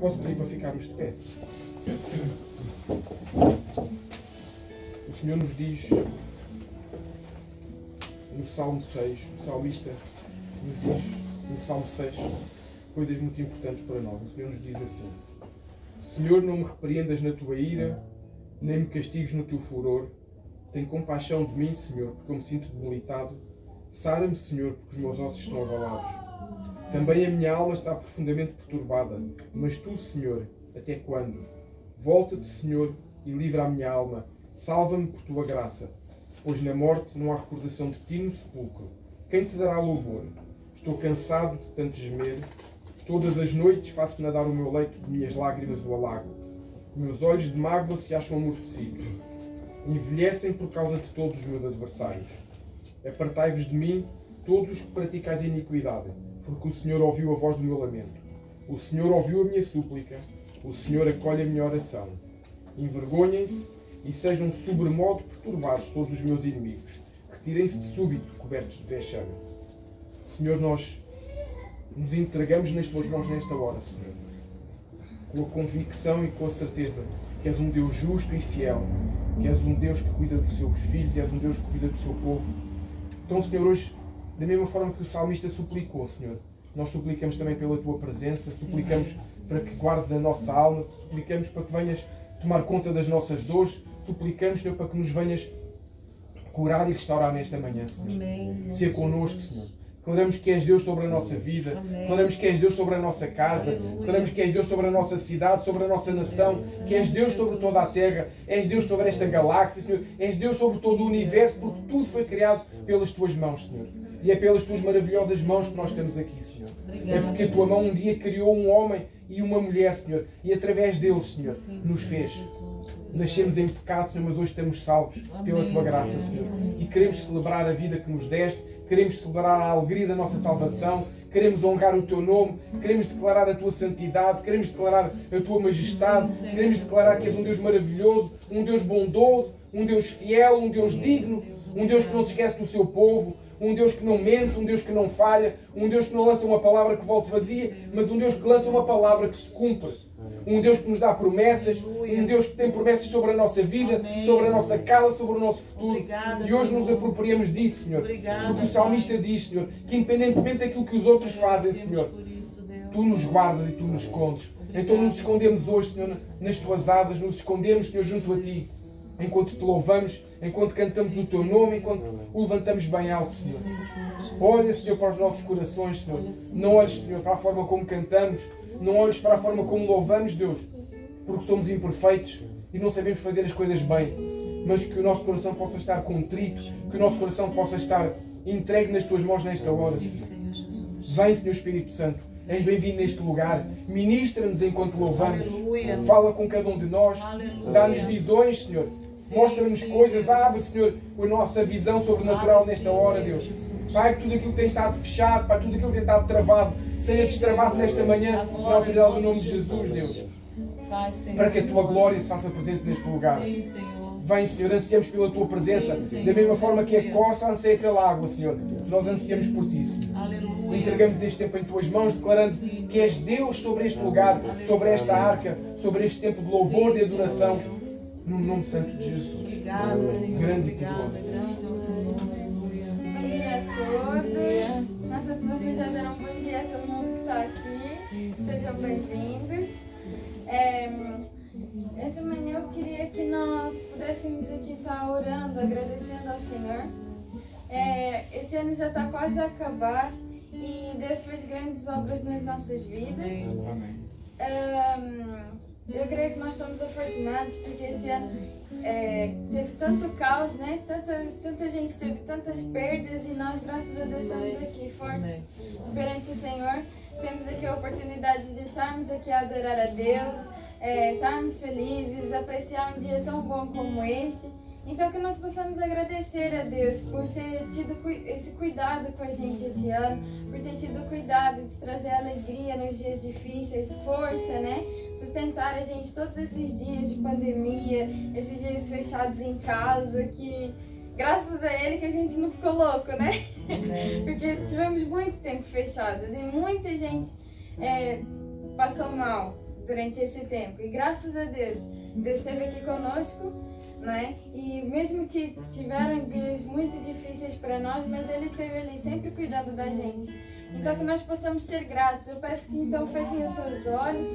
Posso pedir para ficarmos de pé? O Senhor nos diz no Salmo 6, o salmista nos diz no Salmo 6 coisas muito importantes para nós. O Senhor nos diz assim: Senhor, não me repreendas na tua ira, nem me castigues no teu furor. Tem compaixão de mim, Senhor, porque eu me sinto debilitado. Sara-me, Senhor, porque os meus ossos estão abalados. Também a minha alma está profundamente perturbada. Mas tu, Senhor, até quando? Volta-te, Senhor, e livra a minha alma. Salva-me por tua graça. Pois na morte não há recordação de ti no sepulcro. Quem te dará louvor? Estou cansado de tanto gemer. Todas as noites faço nadar o meu leito de minhas lágrimas do alago. Meus olhos de mágoa se acham amortecidos. Envelhecem por causa de todos os meus adversários. Apartai-vos de mim, todos os que praticais iniquidade, porque o Senhor ouviu a voz do meu lamento. O Senhor ouviu a minha súplica. O Senhor acolhe a minha oração. Envergonhem-se e sejam sobremodo perturbados todos os meus inimigos. Retirem-se de súbito, cobertos de vexame. Senhor, nós nos entregamos nas tuas mãos nesta hora, Senhor, com a convicção e com a certeza que és um Deus justo e fiel, que és um Deus que cuida dos seus filhos e és um Deus que cuida do seu povo. Então, Senhor, hoje, da mesma forma que o salmista suplicou, Senhor, nós suplicamos também pela tua presença, suplicamos para que guardes a nossa alma, suplicamos para que venhas tomar conta das nossas dores, suplicamos, Senhor, para que nos venhas curar e restaurar nesta manhã, Senhor. Ser connosco, Senhor. Declaramos que és Deus sobre a nossa vida. Amém. Declaramos que és Deus sobre a nossa casa. Aleluia. Declaramos que és Deus sobre a nossa cidade, sobre a nossa nação. Que és Deus sobre toda a terra. És Deus sobre esta galáxia, Senhor. És Deus sobre todo o universo, porque tudo foi criado pelas tuas mãos, Senhor. E é pelas tuas maravilhosas mãos que nós estamos aqui, Senhor. É porque a tua mão um dia criou um homem e uma mulher, Senhor. E através deles, Senhor, nos fez. Nascemos em pecado, Senhor, mas hoje estamos salvos pela tua graça, Senhor. E queremos celebrar a vida que nos deste. Queremos celebrar a alegria da nossa salvação, queremos honrar o teu nome, queremos declarar a tua santidade, queremos declarar a tua majestade, queremos declarar que és um Deus maravilhoso, um Deus bondoso, um Deus fiel, um Deus digno, um Deus que não se esquece do seu povo, um Deus que não mente, um Deus que não falha, um Deus que não lança uma palavra que volte vazia, mas um Deus que lança uma palavra que se cumpre. Um Deus que nos dá promessas, um Deus que tem promessas sobre a nossa vida, sobre a nossa casa, sobre o nosso futuro. E hoje nos apropriamos disso, Senhor. Porque o salmista diz, Senhor, que independentemente daquilo que os outros fazem, Senhor, tu nos guardas e tu nos escondes. Então nos escondemos hoje, Senhor, nas tuas asas, nos escondemos, Senhor, junto a ti. Enquanto te louvamos, enquanto cantamos o teu nome, enquanto o levantamos bem alto, Senhor. Olha, Senhor, para os nossos corações, Senhor. Não olhes, Senhor, para a forma como cantamos. Não olhes para a forma como louvamos, Deus, porque somos imperfeitos e não sabemos fazer as coisas bem. Mas que o nosso coração possa estar contrito, que o nosso coração possa estar entregue nas tuas mãos nesta hora, Senhor. Vem, Senhor Espírito Santo. És bem-vindo neste lugar. Ministra-nos enquanto louvamos. Fala com cada um de nós. Dá-nos visões, Senhor. Mostra-nos coisas. Abre, Senhor, a nossa visão sobrenatural nesta hora, Deus. Pai, que tudo aquilo que tem estado fechado, Pai, tudo aquilo que tem estado travado, seja destravado nesta manhã, na autoridade do nome de Jesus, Deus. Para que a tua glória se faça presente neste lugar. Vem, Senhor, ansiamos pela tua presença, da mesma forma que a corça anseia pela água, Senhor. Nós ansiamos por ti, Senhor. Entregamos este tempo em tuas mãos, declarando que és Deus sobre este lugar, sobre esta arca, sobre este tempo de louvor, de adoração. No nome santo de Jesus. Grande e poderoso. Bom dia a todos. Não sei se vocês já deram um bom dia a todo mundo que está aqui. Sejam bem-vindos. Essa manhã eu queria que nós pudéssemos aqui estar orando, agradecendo ao Senhor. Esse ano já está quase a acabar e Deus fez grandes obras nas nossas vidas. Eu creio que nós somos afortunados porque esse ano teve tanto caos, né? Tanta gente teve tantas perdas e nós, graças a Deus, estamos aqui fortes perante o Senhor. Temos aqui a oportunidade de estarmos aqui a adorar a Deus, estarmos felizes, apreciar um dia tão bom como este. Então que nós possamos agradecer a Deus por ter tido esse cuidado com a gente esse ano, por ter tido cuidado de trazer alegria nos dias difíceis, força, né? Sustentar a gente todos esses dias de pandemia, esses dias fechados em casa, que graças a Ele que a gente não ficou louco, né? Porque tivemos muito tempo fechados e muita gente passou mal. durante esse tempo. E graças a Deus, Deus esteve aqui conosco, né? E mesmo que tiveram dias muito difíceis para nós, mas Ele esteve ali sempre cuidando da gente. Então que nós possamos ser gratos. Eu peço que então fechem os seus olhos.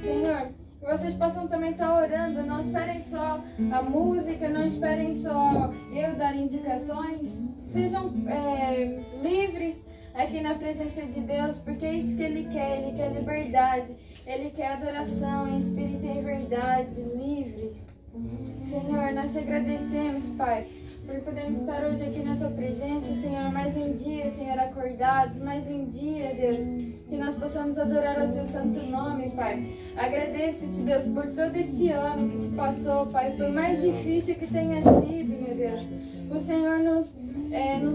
Senhor, que vocês possam também estar orando. Não esperem só a música, não esperem só eu dar indicações. Sejam livres aqui na presença de Deus, porque é isso que Ele quer liberdade, Ele quer adoração em espírito e em verdade, livres. Senhor, nós te agradecemos, Pai, por podermos estar hoje aqui na Tua presença, Senhor, mais um dia, Senhor, acordados, mais um dia, Deus, que nós possamos adorar o Teu santo nome, Pai. Agradeço-te, Deus, por todo esse ano que se passou, Pai, por mais difícil que tenha sido, meu Deus. O Senhor nos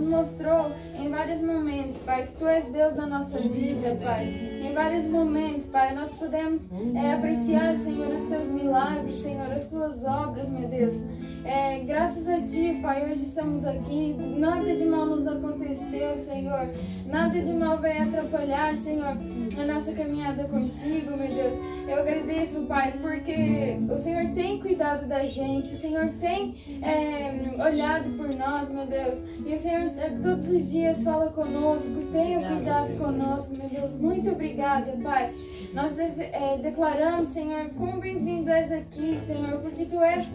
mostrou em vários momentos, Pai, que Tu és Deus da nossa vida, Pai. Em vários momentos, Pai, nós podemos apreciar, Senhor, os Teus milagres, Senhor, as Tuas obras, meu Deus. Graças a Ti, Pai, hoje estamos aqui. Nada de mal nos aconteceu, Senhor. Nada de mal vai atrapalhar, Senhor, a nossa caminhada contigo, meu Deus. Eu agradeço, Pai, porque o Senhor tem cuidado da gente, o Senhor tem olhado por nós, meu Deus. E o Senhor todos os dias fala conosco, tenha cuidado conosco, meu Deus. Muito obrigada, Pai. Nós declaramos, Senhor, quão bem-vindo és aqui, Senhor, porque Tu és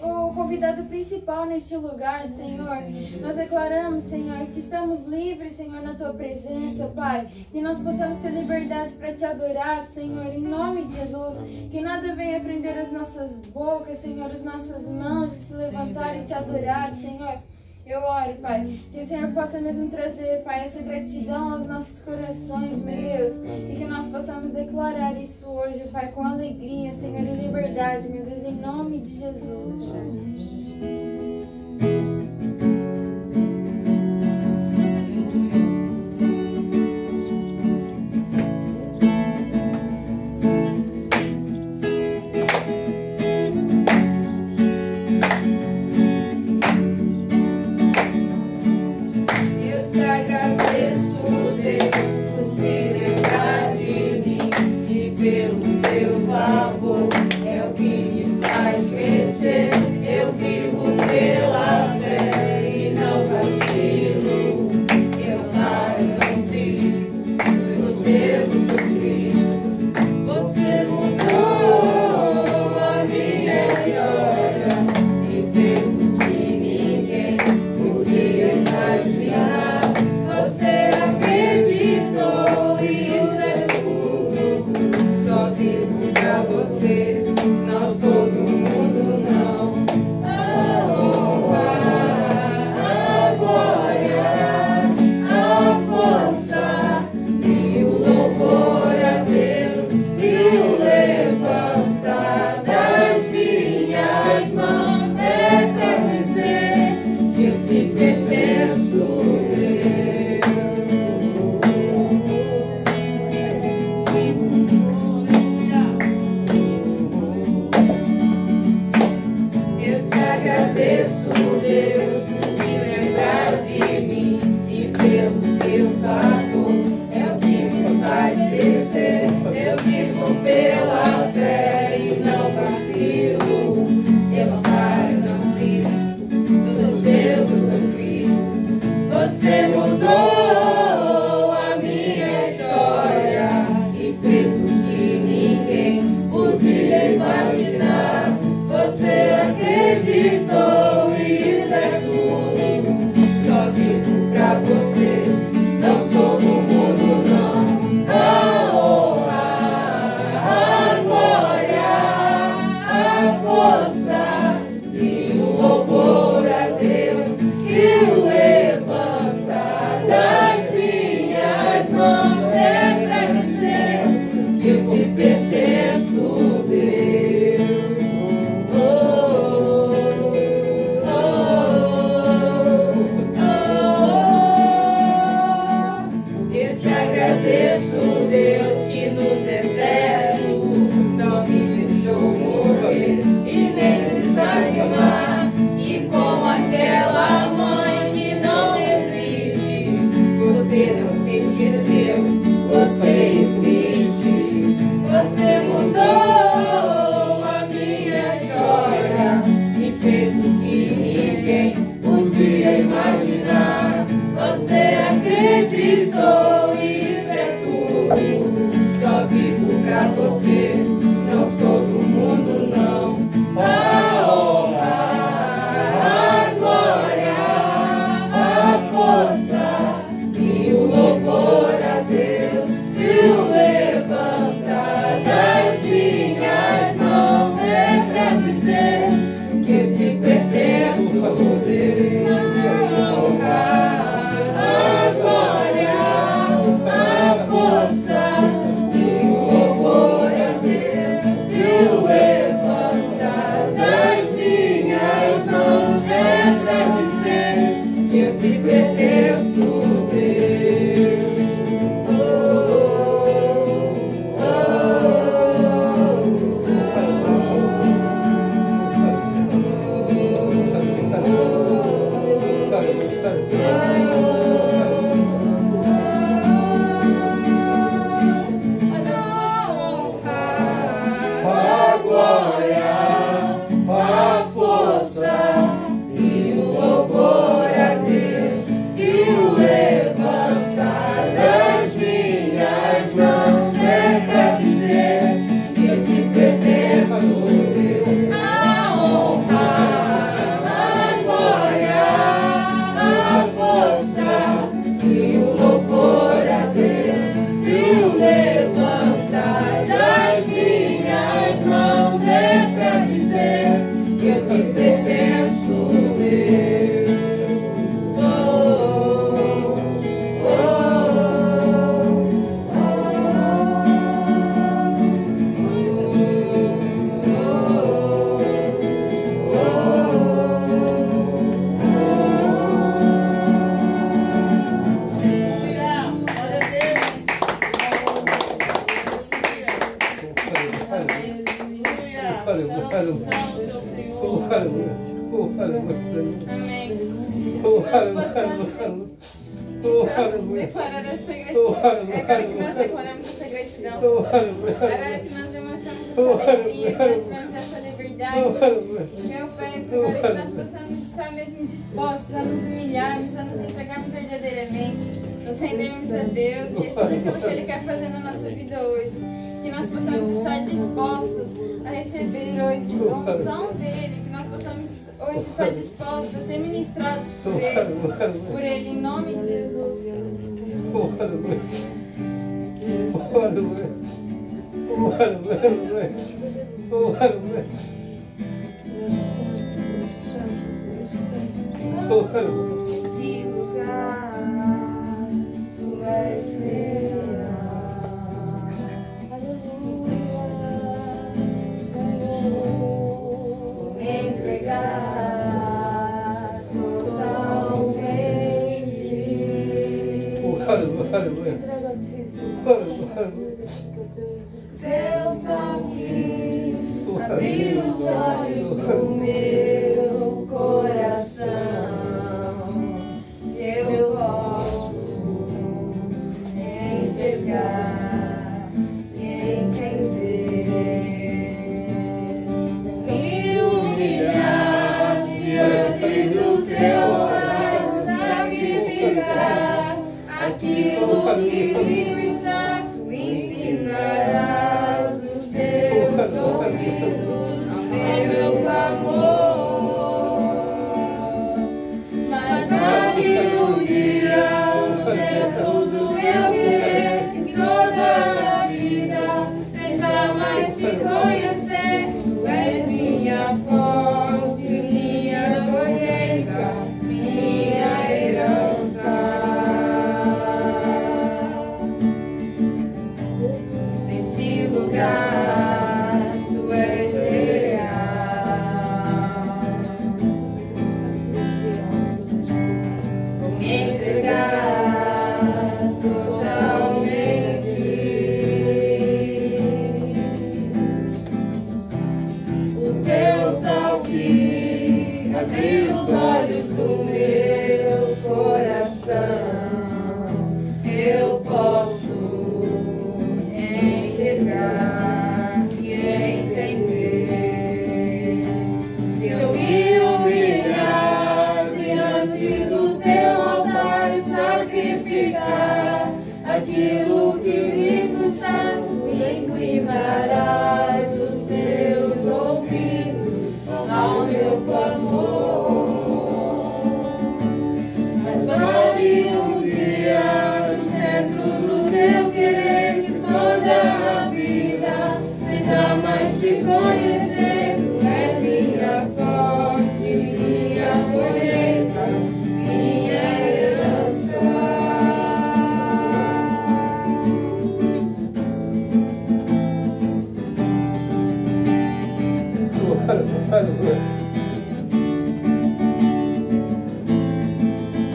o convidado principal neste lugar, Senhor. Nós declaramos, Senhor, que estamos livres, Senhor, na Tua presença, Pai. Que nós possamos ter liberdade para Te adorar, Senhor, em nome de Jesus. Que nada venha prender as nossas bocas, Senhor, as nossas mãos de se levantar e Te adorar, Senhor. Eu oro, Pai, que o Senhor possa mesmo trazer, Pai, essa gratidão aos nossos corações, meu Deus. E que nós possamos declarar isso hoje, Pai, com alegria, Senhor, e liberdade, meu Deus, em nome de Jesus. Você não se esqueceu, você existe, você acreditou, isso é tudo. Só vivo pra você, não sou do mundo, não. A honra, a glória, a força e o louvor a Deus. Se o levantar das minhas mãos é pra dizer que eu te pertenço, Deus. A honra, a glória, a força e o louvor a Deus. Se o levantar das minhas mãos é pra dizer que eu te pertenço, Deus. A glória, a força e o louvor a Deus. E o levantar das minhas mãos é pra dizer que eu te pertenço, Deus. A honra, a glória, a força e o louvor a Deus. E o levantar das minhas mãos é pra dizer que eu te pertenço, Deus. Amém. Nós possamos então declarar essa gratidão. Agora que nós declaramos essa gratidão, agora que nós demonstramos essa alegria, que nós tivemos essa liberdade, meu Pai, agora que nós possamos estar mesmo dispostos a nos humilharmos, a nos entregarmos verdadeiramente, nos rendermos a Deus e tudo aquilo que Ele quer fazer na nossa vida hoje. Que nós possamos estar dispostos a receber hoje a unção dEle, que nós possamos hoje estar dispostos a ser ministrados por Ele, em nome de Jesus. Nesse lugar, Tu és real. Entregar totalmente. Teu toque abriu os olhos do meu coração. Eu posso enxergar e entender. Me humilhar diante do teu altar, sacrificar aquilo que vivo está. Tu inclinarás os teus ouvidos ao meu clamor. Mas vale um dia ser tudo eu querer, que toda a vida seja mais te conhecer. Tu és minha fonte, minha colheita, minha herança. Nesse lugar, Tu és real. Vou me entregar totalmente. O teu toque abriu os olhos do meu coração. Eu posso enxergar e entender. Se eu me humilhar diante do teu altar e sacrificar aquilo que me custar, inclinarás os teus ouvidos ao meu clamor. Mas vale um dia no centro do teu querer, que toda a vida seja mais te conhecer. Tu és minha fonte, minha colheita, minha herança.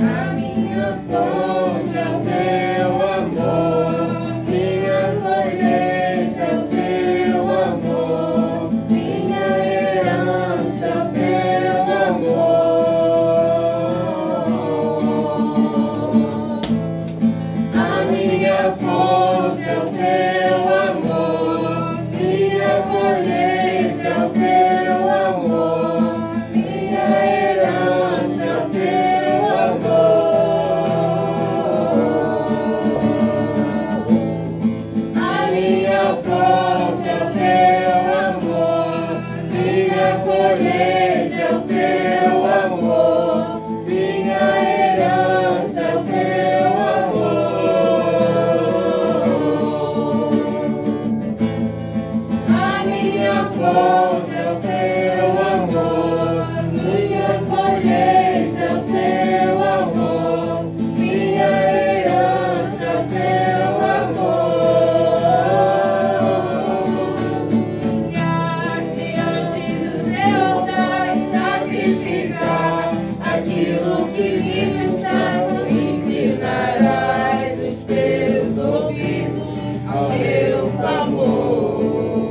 A minha fonte é o teu amor, minha colheita é o teu amor, minha herança é o teu amor. A minha fonte é o teu amor, minha colheita é o teu amor, minha herança é o teu amor. A minha fonte é o teu amor, minha colheita é o teu amor, minha herança é o teu amor. A minha fonte é o teu amor, minha colheita é o teu amor, minha herança é o teu amor. Diante do teu altar e sacrificar aquilo que me custar, inclinarás os teus ouvidos ao meu clamor.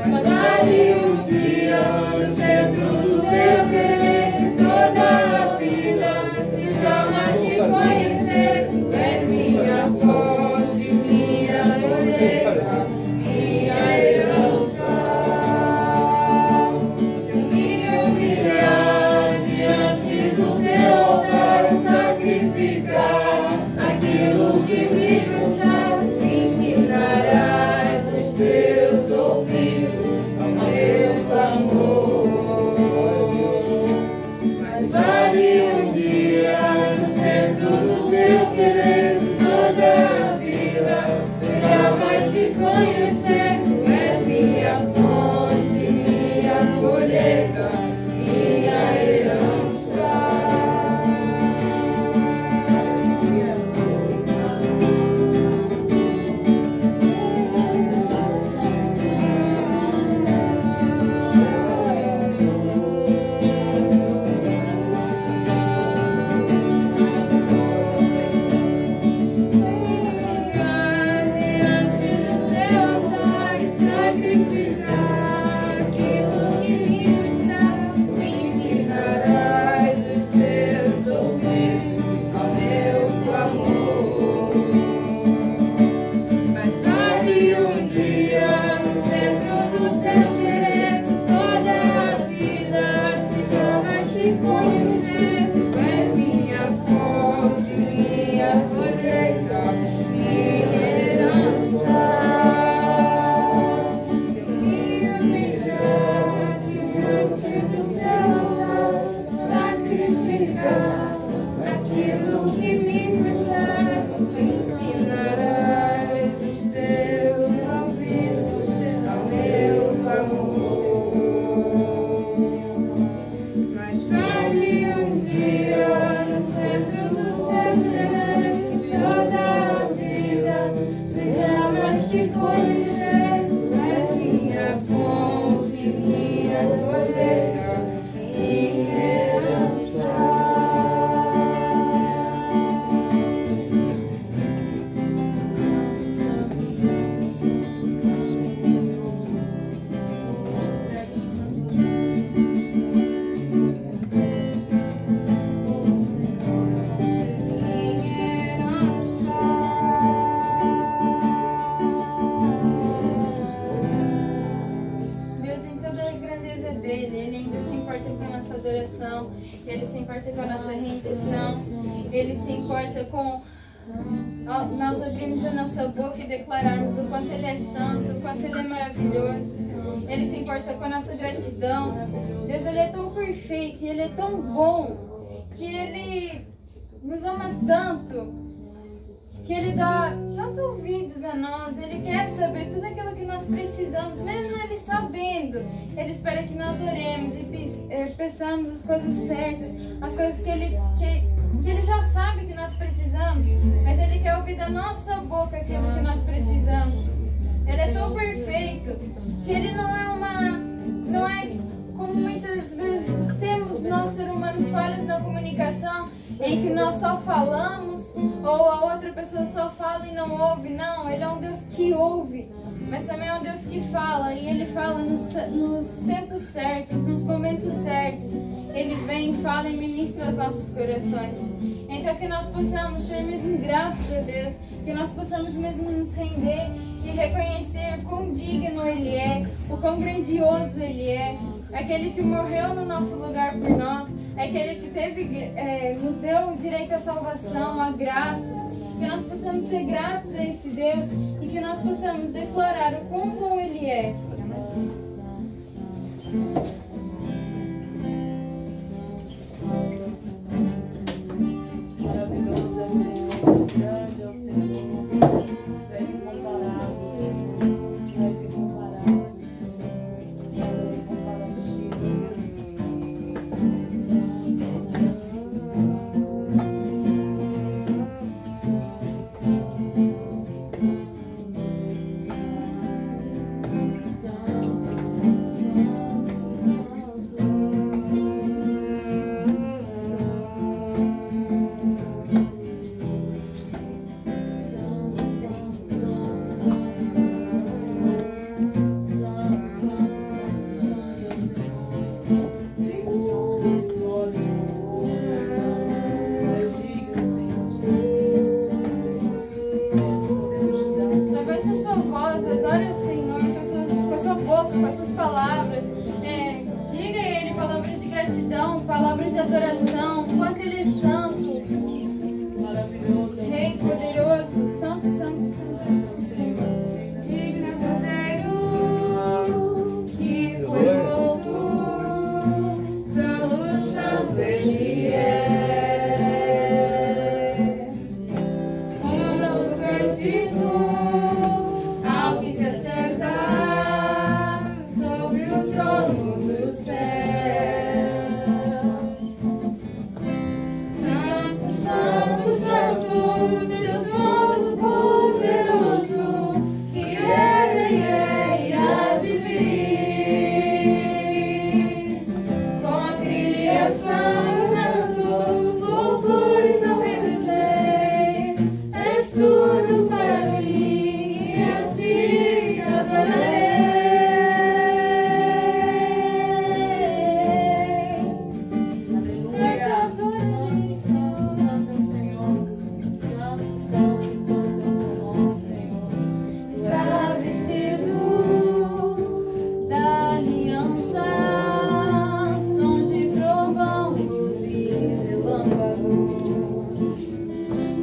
Mas vale um dia no centro do teu querer, toda a vida seja mais te conhecer. Tu és minha fonte, minha colheita, minha herança. Se me humilhar diante do teu altar e sacrificar aquilo que me custar, inclinarás os teus ouvidos ao meu clamor. Mas vale um dia no centro do teu querer, toda a vida seja mais te conhecer. Tu és minha fonte, minha colheita, minha herança. Diante do teu altar e sacrificar aquilo que me custar, inclinarás os teus ouvidos ao meu clamor. Mas vale um dia no centro do teu querer, que toda a vida seja mais te conhecer. Tu és minha fonte, minha colheita, minha herança. Se me humilhar diante do teu altar, sacrificar aquilo que me custar, inclinarás os teus ouvidos ao meu clamor. Mas vale um dia no centro do teu querer, que toda a vida seja mais te conhecer. Tu és minha fonte, minha colheita, minha herança. Deus, em toda a grandeza dele, ele ainda se importa com a nossa adoração, ele se importa com a nossa rendição, ele se importa com nós abrimos a nossa boca e declararmos o quanto Ele é santo, o quanto Ele é maravilhoso. Ele se importa com a nossa gratidão. Deus, Ele é tão perfeito e Ele é tão bom que Ele nos ama tanto, que Ele dá tanto ouvidos a nós. Ele quer saber tudo aquilo que nós precisamos, mesmo Ele sabendo. Ele espera que nós oremos e peçamos as coisas certas, as coisas que Ele já sabe que nós precisamos, mas Ele quer ouvir da nossa boca aquilo que nós precisamos. Ele é tão perfeito que Ele não é como muitas vezes temos nós, seres humanos, falhas na comunicação, em que nós só falamos ou a outra pessoa só fala e não ouve. Não, Ele é um Deus que ouve, mas também é um Deus que fala, e Ele fala nos tempos certos, nos momentos certos. Ele vem, fala e ministra aos nossos corações. Então que nós possamos ser mesmo gratos a Deus, que nós possamos mesmo nos render e reconhecer quão digno Ele é, o quão grandioso Ele é, aquele que morreu no nosso lugar por nós, aquele que nos deu o direito à salvação, à graça. Que nós possamos ser gratos a esse Deus e que nós possamos declarar o quão bom Ele é. Maravilhoso é o Senhor, grande é o Senhor, tu és incomparável, Senhor, tu és incomparável, Senhor, nada se compara a ti, Deus. Com as suas palavras, diga a Ele palavras de gratidão, palavras de adoração, quanto Ele é santo, Maravilhoso, Rei poderoso, santo, santo, santo, santo, Senhor. Diga Cordeiro que foi morto, santo, santo Ele é. Um novo cântico ao que se acertar sobre o trono do céu. Santo, santo, santo, Deus Todo-Poderoso, que era e há de vir. Com a criação cantando louvores ao Rei dos Reis. És tudo para mim e eu te adorarei. Está vestido da aliança, sons de trovão, luzes, relâmpagos,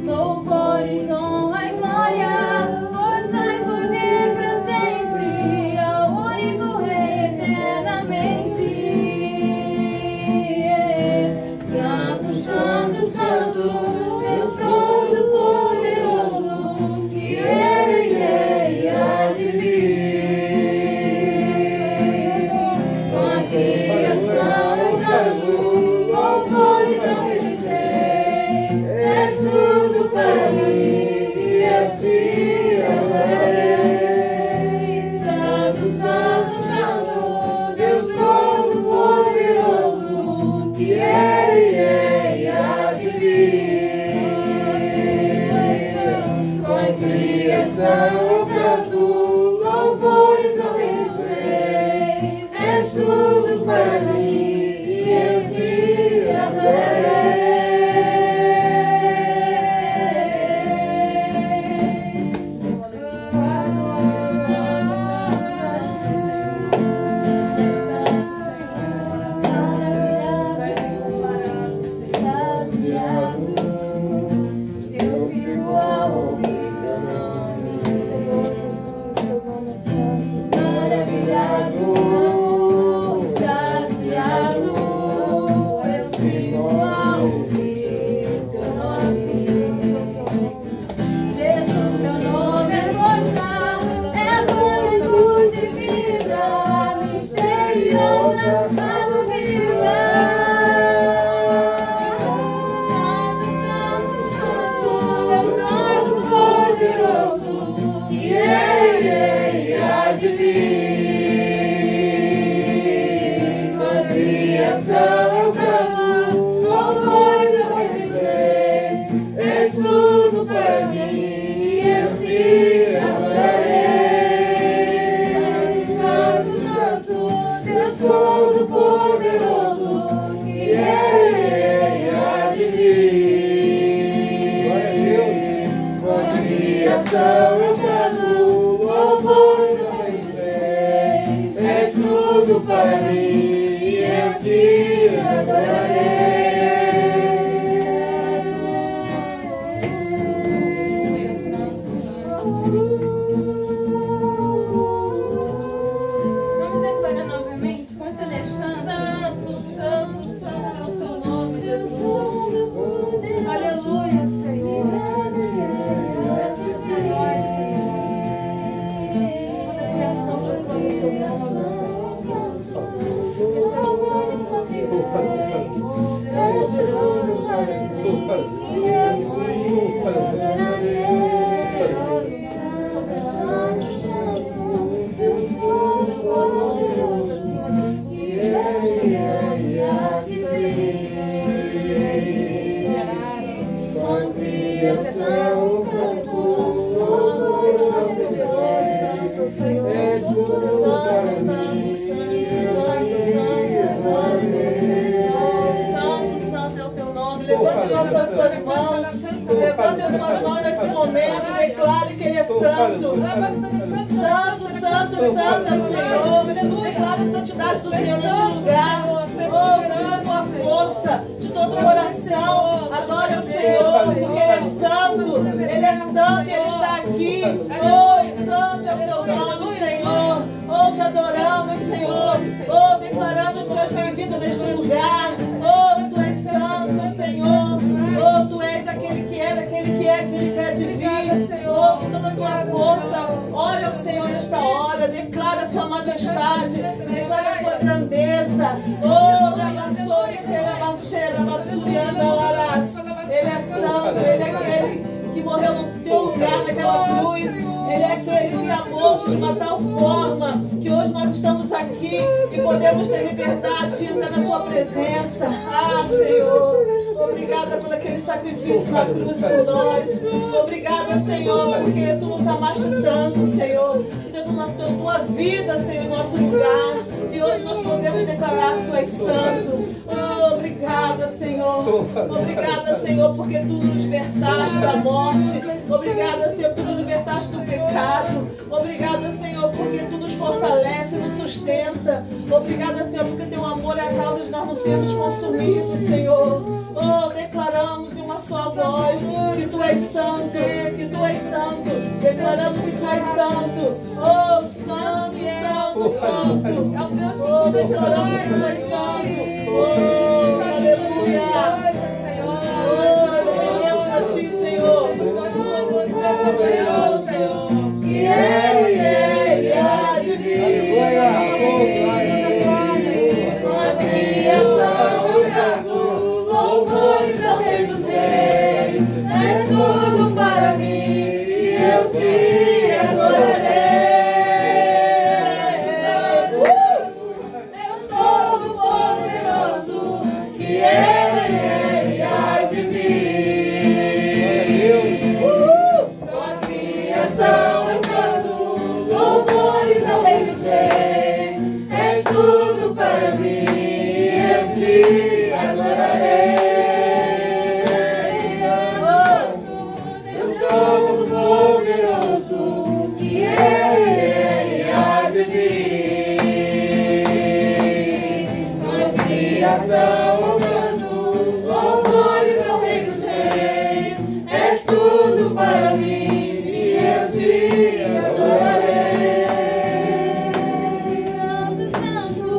louvores, honra e glória, força e poder para sempre, ao único Rei eternamente. Santo, santo, santo, Deus Todo-Poderoso, que era e há de vir. Com a criação canto louvores ao Rei dos Reis. És tudo para mim e eu te adorarei. Santo, santo, santo, Deus Todo-Poderoso, que era e há de vir. Com a criação eu canto louvores ao Rei dos Reis. És tudo para mim e eu te adorarei. Saciado, eu fico poderoso, que é e há de vir. Com a criação eu canto, louvores ao Rei dos Reis. És tudo para mim e eu te adorarei. Santo, Santo, Santo, Deus Todo-Poderoso, que é e há de vir. Com a criação eu canto, louvores ao Rei dos Reis. És tudo para mim e eu te adorarei. Vamos declarar novamente, quanto ele é santo. Santo, santo, santo é o teu nome, Jesus. Aleluia, Senhor. Jesus te glória, Senhor. Toda criação proclama o teu nome. Levante as suas mãos nesse momento e declare que Ele é santo. Santo, santo, santo é o Senhor. Declare a santidade do Senhor neste lugar. Oh, de toda a tua força, de todo o coração. Adore o Senhor, porque Ele é santo. Ele é santo e Ele está aqui. Oh, santo é o teu nome, Senhor. Oh, te adoramos, Senhor. Oh, declarando que tu és bem-vindo neste lugar. Oh, tu és santo, Senhor. Oh, tu és aquele que é, aquele que há de vir. Oh, com toda a tua força. Olha o Senhor nesta hora. Declara a sua majestade. Declara a sua grandeza. Oh, Rabassori, Kerabaxera, Bassurianda, Larás. Ele é santo. Ele é aquele que morreu no teu lugar naquela cruz. Ele é aquele que amou-te de uma tal forma que hoje nós estamos aqui e podemos ter liberdade de entrar na sua presença. Ah, Senhor, obrigada por aquele sacrifício na cruz por nós. Obrigada, Senhor, porque Tu nos amaste tanto, Senhor, e Tu nos deu Tua vida, Senhor, em nosso lugar. E hoje nós podemos declarar que Tu és santo. Oh, obrigada, Senhor. Obrigada, Senhor, porque Tu nos libertaste da morte. Obrigada, Senhor, porque Tu nos libertaste do pecado. Obrigada, Senhor, porque Tu nos fortalece, nos sustenta. Obrigada, Senhor, porque Teu amor é a causa de nós não sermos consumidos, Senhor. Oh, declaramos em uma só voz que Tu és santo, que Tu és santo. Declaramos que Tu és santo. Oh, santo, santo, santo. Oh, declaramos que Tu és santo. Oh, aleluia. Oh, rendemos a Ti, Senhor. Que é e há de vir. Com a criação eu canto, louvores ao Rei dos Reis. És tudo para mim e eu te adorarei. Deus Todo-Poderoso, que é e há de vir. Com a criação eu canto, louvores ao Rei dos Reis. És tudo para mim e eu te adorarei. Deus Todo-Poderoso, que é e há de vir. Com a criação eu canto, louvores ao Rei dos Reis. És tudo para mim e eu te adorarei. Santo, santo,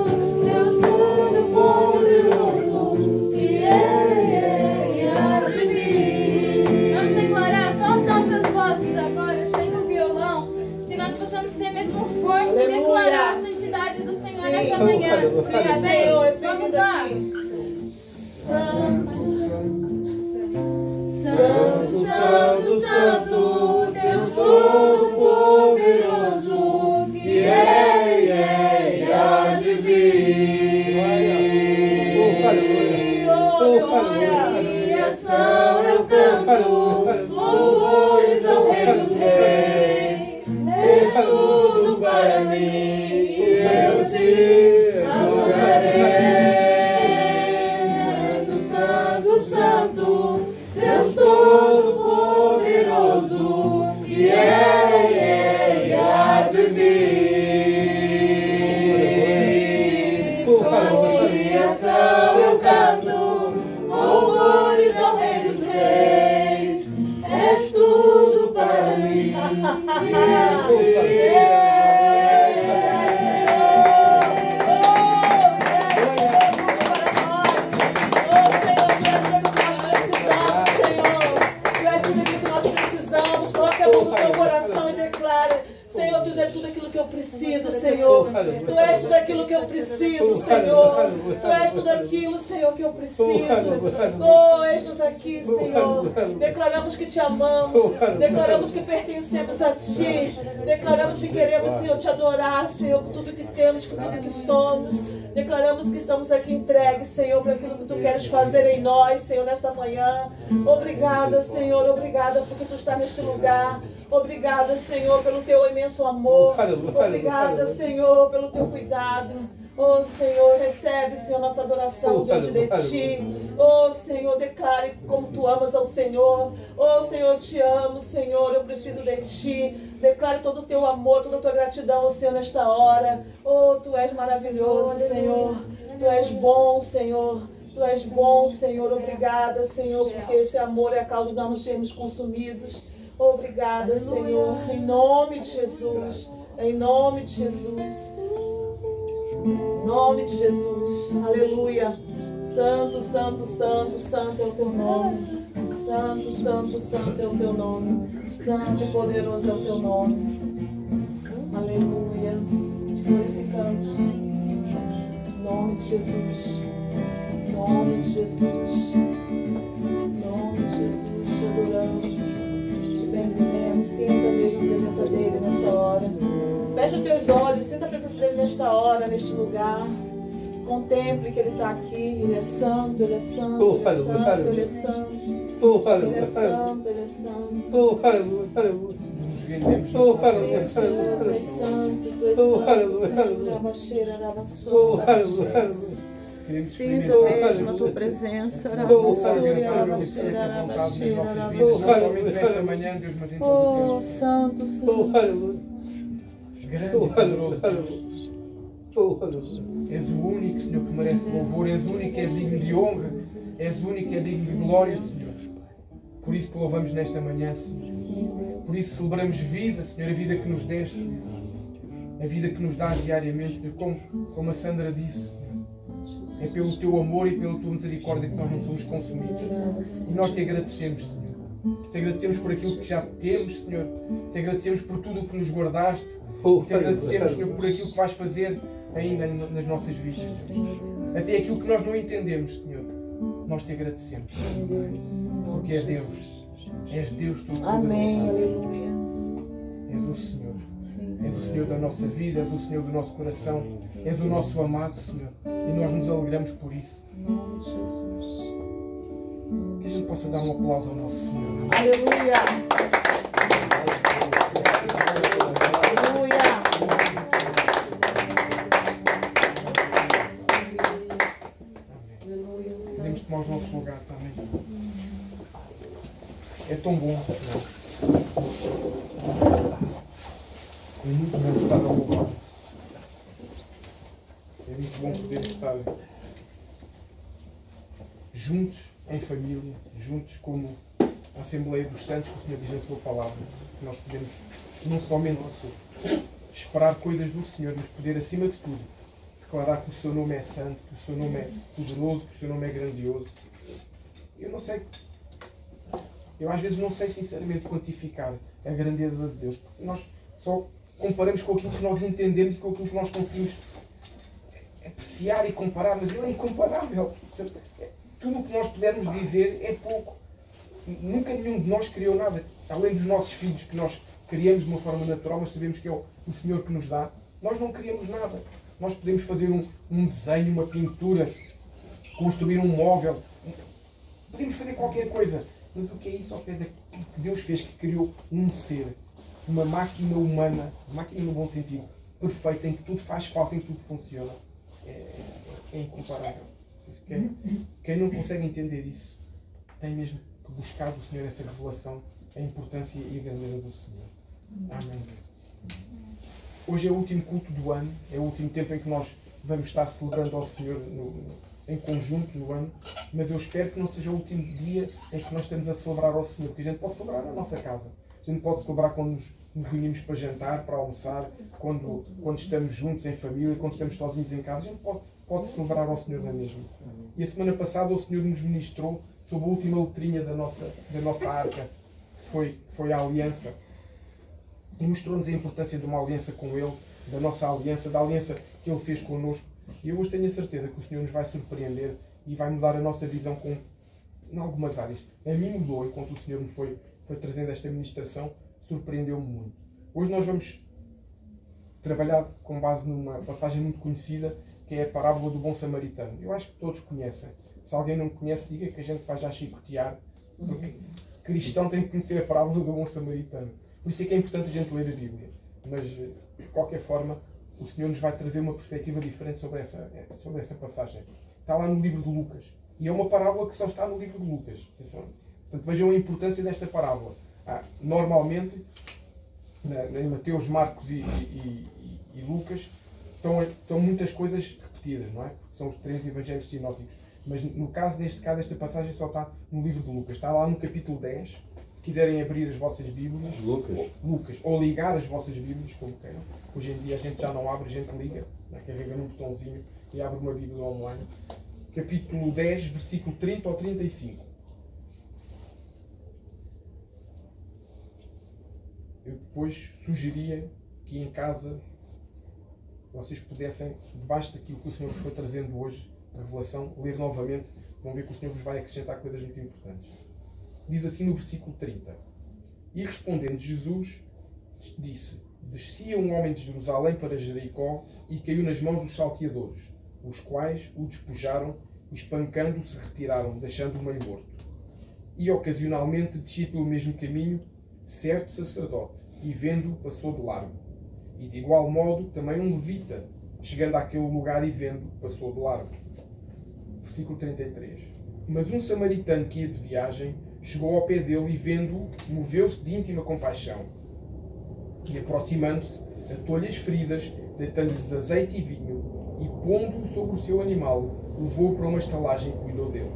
Deus Todo-Poderoso, que é e há de vir. Vamos declarar só as nossas vozes agora, sem o violão, que nós possamos ter mesmo força e Aleluia. declarar a santidade do Senhor nessa Sim. manhã. Sim, Tá bem? Senhor, Vamos lá. Santo, santo, santo, Deus Todo-Poderoso. Rei dos Reis, és tudo para mim, e eu te adorarei. Santo, Santo, Santo, Deus Todo-Poderoso, que era e há de vir. Com criação eu canto louvores ao Rei dos Reis, és tudo para mim, e eu te eu preciso, Senhor. Tu és tudo aquilo que eu preciso, Senhor. Tu és tudo aquilo, Senhor, que eu preciso. Oh, eis-nos aqui, Senhor. Declaramos que te amamos. Declaramos que pertencemos a Ti. Declaramos que queremos, Senhor, te adorar, Senhor, por tudo que temos, por tudo que somos. Declaramos que estamos aqui entregues, Senhor, para aquilo que Tu queres fazer em nós, Senhor, nesta manhã. Obrigada, Senhor. Obrigada porque Tu está neste lugar. Obrigada, Senhor, pelo Teu imenso amor. Obrigada, Senhor, pelo Teu cuidado. Oh, Senhor, recebe, Senhor, nossa adoração diante de Ti. Oh, Senhor, declare como Tu amas ao Senhor. Oh, Senhor, eu te amo, Senhor, eu preciso de Ti. Declare todo o Teu amor, toda a Tua gratidão ao Senhor nesta hora. Oh, Tu és maravilhoso, Senhor. Tu és bom, Senhor. Tu és bom, Senhor. Obrigada, Senhor, porque esse amor é a causa de nós não sermos consumidos. Obrigada, Senhor, em nome de Jesus, em nome de Jesus, em nome de Jesus, aleluia. Santo, Santo, Santo, Santo é o Teu nome. Santo, Santo, Santo é o Teu nome. Santo e poderoso é o Teu nome. Aleluia. Te glorificamos. Em nome de Jesus. Em nome de Jesus. Em nome de Jesus. Te adoramos. Bendizemos, sinta mesmo a presença dele nessa hora. Feche os teus olhos, sinta a presença dele nesta hora, neste lugar. Contemple que ele está aqui. Ele é santo, ele é santo, ele é santo, ele é santo. Ele é santo, ele é santo. Nos rendemos Tu és santo, tu és santo, Senhor. Sinta mesmo a Tua presença. não somente nesta manhã, Deus, mas em todo o Oh, tempo. Santo, Senhor. Grande e poderoso Deus. És o único, Senhor, que merece louvor. És o único que é digno de honra. És o único que é digno de glória, Senhor. Por isso te louvamos nesta manhã, Senhor. Por isso celebramos vida, Senhor, a vida que nos deste, Deus. A vida que nos dás diariamente, Senhor. Como a Sandra disse, é pelo Teu amor e pela Tua misericórdia que nós não somos consumidos. E nós Te agradecemos, Senhor. Te agradecemos por aquilo que já temos, Senhor. Te agradecemos por tudo o que nos guardaste. E Te agradecemos, Senhor, por aquilo que vais fazer ainda nas nossas vidas, Senhor. Até aquilo que nós não entendemos, Senhor. Nós Te agradecemos. Porque é Deus. És Deus Todo-Poderoso. Amém, aleluia. És o Senhor. És o Senhor da nossa vida, és o Senhor do nosso coração, és o nosso amado, Senhor. E nós nos alegramos por isso. Em nome de Jesus. Que a gente possa dar um aplauso ao nosso Senhor. Aleluia. Aleluia. Podemos tomar os nossos lugares, amém? É tão bom, não? É muito bom estar ao lugar. É muito bom poder estar juntos, em família, juntos como a Assembleia dos Santos, que o Senhor diz na Sua palavra. Que nós podemos não somente esperar coisas do Senhor, mas poder, acima de tudo, declarar que o Seu nome é santo, que o Seu nome é poderoso, que o Seu nome é grandioso. Eu não sei, eu às vezes não sei sinceramente quantificar a grandeza de Deus, porque nós só comparamos com aquilo que nós entendemos e com aquilo que nós conseguimos apreciar e comparar, mas Ele é incomparável. Portanto, tudo o que nós pudermos dizer é pouco. Nunca nenhum de nós criou nada, além dos nossos filhos que nós criamos de uma forma natural, mas sabemos que é o Senhor que nos dá. Nós não criamos nada. Nós podemos fazer um desenho, uma pintura, construir um móvel, podemos fazer qualquer coisa, Mas o que é isso ao pé que Deus fez, que criou um ser, uma máquina humana, máquina no bom sentido, perfeita, em que tudo faz falta, em que tudo funciona, é incomparável. Quem não consegue entender isso tem mesmo que buscar do Senhor essa revelação, a importância e a grandeza do Senhor. Amém. Hoje é o último culto do ano, é o último tempo em que nós vamos estar celebrando ao Senhor em conjunto no ano, mas eu espero que não seja o último dia em que nós estamos a celebrar ao Senhor, porque a gente pode celebrar na nossa casa. A gente pode celebrar quando nos reunimos para jantar, para almoçar, quando estamos juntos em família, quando estamos sozinhos em casa. A gente pode celebrar ao Senhor na mesma. E a semana passada o Senhor nos ministrou sobre a última letrinha da nossa arca, que foi a aliança. E mostrou-nos a importância de uma aliança com Ele, da nossa aliança, da aliança que Ele fez connosco. E eu hoje tenho a certeza que o Senhor nos vai surpreender e vai mudar a nossa visão em algumas áreas. A mim mudou, enquanto o Senhor me foi trazendo esta ministração, surpreendeu-me muito. Hoje nós vamos trabalhar com base numa passagem muito conhecida, que é a parábola do bom samaritano. Eu acho que todos conhecem. Se alguém não conhece, diga que a gente vai já chicotear, porque cristão tem que conhecer a parábola do bom samaritano. Por isso é que é importante a gente ler a Bíblia. Mas, de qualquer forma, o Senhor nos vai trazer uma perspectiva diferente sobre essa passagem. Está lá no livro de Lucas. E é uma parábola que só está no livro de Lucas. Atenção. Portanto, vejam a importância desta parábola. Normalmente, em Mateus, Marcos e Lucas, estão muitas coisas repetidas, não é? Porque são os 3 evangelhos sinóticos. Mas neste caso, esta passagem só está no livro de Lucas. Está lá no capítulo 10. Se quiserem abrir as vossas Bíblias, Lucas, ou ligar as vossas Bíblias, como queiram. Hoje em dia a gente já não abre, a gente liga, carrega num botãozinho e abre uma Bíblia online. Capítulo 10, versículo 30 ao 35. Eu depois sugeria que em casa vocês pudessem, debaixo daquilo que o Senhor vos foi trazendo hoje, a revelação, ler novamente. Vão ver que o Senhor vos vai acrescentar coisas muito importantes. Diz assim no versículo 30. E respondendo Jesus, disse: descia um homem de Jerusalém para Jericó e caiu nas mãos dos salteadores, os quais o despojaram e, espancando-o, se retiraram, deixando-o meio morto. E ocasionalmente descia pelo mesmo caminho certo sacerdote, e vendo-o, passou de largo. E de igual modo também um levita, chegando àquele lugar e vendo, passou de largo. Versículo 33. Mas um samaritano que ia de viagem chegou ao pé dele e, vendo-o, moveu-se de íntima compaixão. E, aproximando-se, atou-lhe as feridas, deitando-lhes azeite e vinho, e, pondo-o sobre o seu animal, levou-o para uma estalagem e cuidou dele.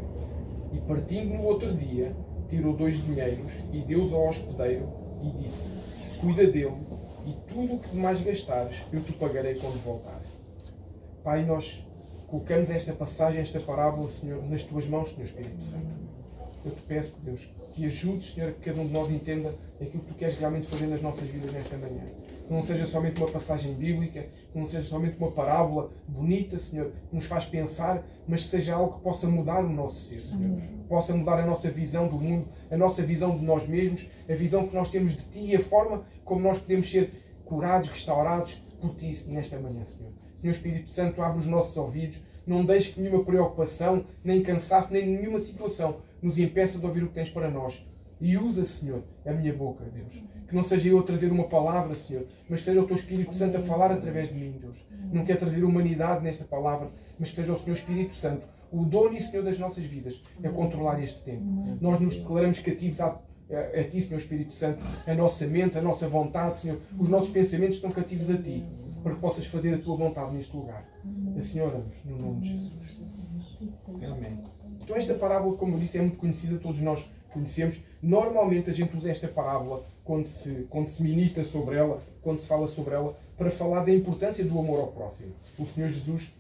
E, partindo no outro dia, tirou 2 dinheiros e deu-os ao hospedeiro e disse: cuida dele, e tudo o que mais gastares, eu te pagarei quando voltares. Pai, nós colocamos esta passagem, esta parábola, Senhor, nas tuas mãos, Senhor Espírito Santo. Eu te peço, Deus, que ajudes, Senhor, que cada um de nós entenda aquilo que tu queres realmente fazer nas nossas vidas nesta manhã. Que não seja somente uma passagem bíblica, que não seja somente uma parábola bonita, Senhor, que nos faz pensar, mas que seja algo que possa mudar o nosso ser, Senhor. Que possa mudar a nossa visão do mundo, a nossa visão de nós mesmos, a visão que nós temos de Ti e a forma como nós podemos ser curados, restaurados por Ti nesta manhã, Senhor. Senhor Espírito Santo, abre os nossos ouvidos, não deixe que nenhuma preocupação, nem cansaço, nem nenhuma situação nos impeça de ouvir o que tens para nós. E usa, Senhor, a minha boca, Deus. Que não seja eu a trazer uma palavra, Senhor, mas seja o Teu Espírito Santo a falar através de mim, Deus. Não quero trazer humanidade nesta palavra, mas que seja o Senhor Espírito Santo, o dono e Senhor das nossas vidas, a controlar este tempo. Nós nos declaramos cativos a Ti, Senhor Espírito Santo, a nossa mente, a nossa vontade, Senhor. Os nossos pensamentos estão cativos a Ti, para que possas fazer a Tua vontade neste lugar. Assim oramos, no nome de Jesus. Amém. Então esta parábola, como eu disse, é muito conhecida, todos nós conhecemos. Normalmente a gente usa esta parábola quando se ministra sobre ela, quando se fala sobre ela, para falar da importância do amor ao próximo. O Senhor Jesus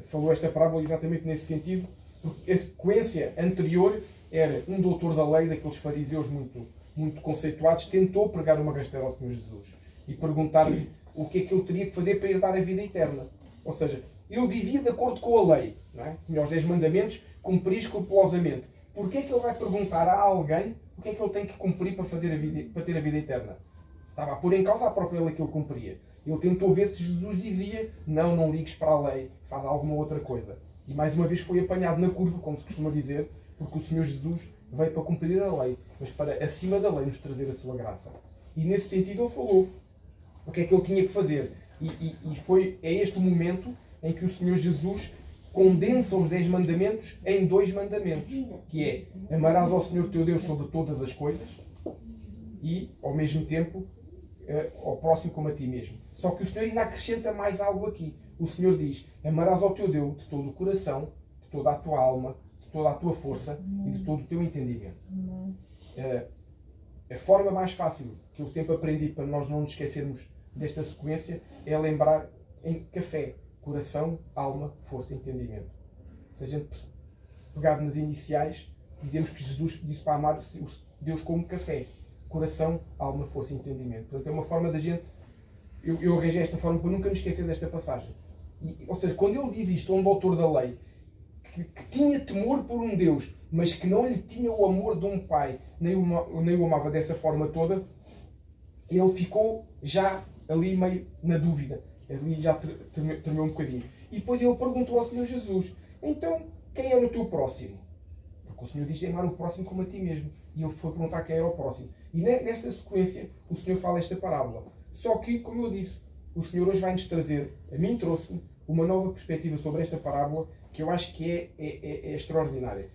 falou esta parábola exatamente nesse sentido, porque a sequência anterior era um doutor da lei, daqueles fariseus muito conceituados, tentou pregar uma rasteira ao Senhor Jesus e perguntar-lhe o que é que ele teria que fazer para herdar a vida eterna. Ou seja, ele vivia de acordo com a lei, não é? Tinha os 10 mandamentos, cumpria escrupulosamente. Porquê é que ele vai perguntar a alguém o que é que ele tem que cumprir para ter a vida eterna? Estava a pôr em causa a própria lei que ele cumpria. Ele tentou ver se Jesus dizia: não ligues para a lei, faz alguma outra coisa. E mais uma vez foi apanhado na curva, como se costuma dizer, porque o Senhor Jesus veio para cumprir a lei, mas para, acima da lei, nos trazer a sua graça. E nesse sentido ele falou o que é que ele tinha que fazer. É este o momento em que o Senhor Jesus condensa os 10 mandamentos em 2 mandamentos, que é: amarás ao Senhor teu Deus sobre todas as coisas e, ao mesmo tempo, ao próximo como a ti mesmo. Só que o Senhor ainda acrescenta mais algo aqui. O Senhor diz: amarás ao teu Deus de todo o coração, de toda a tua alma, de toda a tua força e de todo o teu entendimento. A forma mais fácil que eu sempre aprendi para nós não nos esquecermos desta sequência é lembrar em café: coração, alma, força e entendimento. Se a gente pegar nas iniciais, dizemos que Jesus disse para amar Deus como café: coração, alma, força e entendimento. Portanto, é uma forma da gente... Eu arranjei esta forma para nunca me esquecer desta passagem. Ou seja, quando ele diz isto a um doutor da lei, que tinha temor por um Deus, mas que não lhe tinha o amor de um pai, nem o amava dessa forma toda, ele ficou já ali meio na dúvida. Ali já tremeu um bocadinho. E depois ele perguntou ao Senhor Jesus: então, quem era o teu próximo? Porque o Senhor diz amar o próximo como a ti mesmo. E ele foi perguntar quem era o próximo. E nesta sequência, o Senhor fala esta parábola. Só que, como eu disse, o Senhor hoje vai-nos trazer, a mim trouxe-me, uma nova perspectiva sobre esta parábola que eu acho que é extraordinária.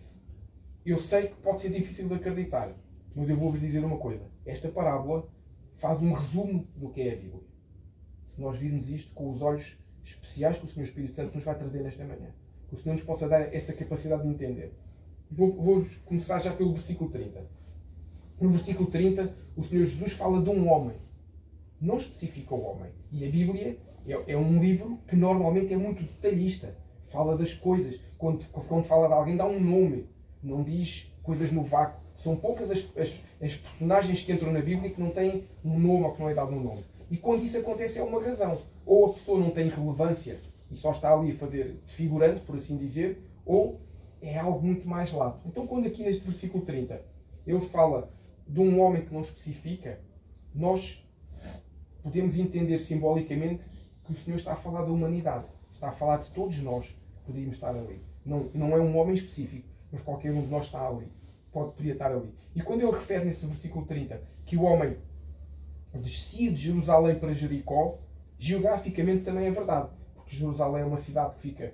Eu sei que pode ser difícil de acreditar, mas eu vou-vos dizer uma coisa. Esta parábola faz um resumo do que é a Bíblia. Se nós virmos isto com os olhos especiais que o Senhor Espírito Santo nos vai trazer nesta manhã. Que o Senhor nos possa dar essa capacidade de entender. Vou começar já pelo versículo 30. No versículo 30, o Senhor Jesus fala de um homem. Não especifica o homem. E a Bíblia é um livro que normalmente é muito detalhista. Fala das coisas. Quando fala de alguém, dá um nome. Não diz coisas no vácuo. São poucas as personagens que entram na Bíblia que não têm um nome ou que não é dado um nome. E quando isso acontece é uma razão. Ou a pessoa não tem relevância e só está ali a fazer figurante, por assim dizer, ou é algo muito mais lato. Então, quando aqui neste versículo 30 ele fala de um homem que não especifica, nós podemos entender simbolicamente que o Senhor está a falar da humanidade. Está a falar de todos nós que podíamos estar ali. Não é um homem específico, mas qualquer um de nós está ali. Poderia estar ali. E quando ele refere nesse versículo 30 que o homem descia de Jerusalém para Jericó, geograficamente também é verdade. Porque Jerusalém é uma cidade que fica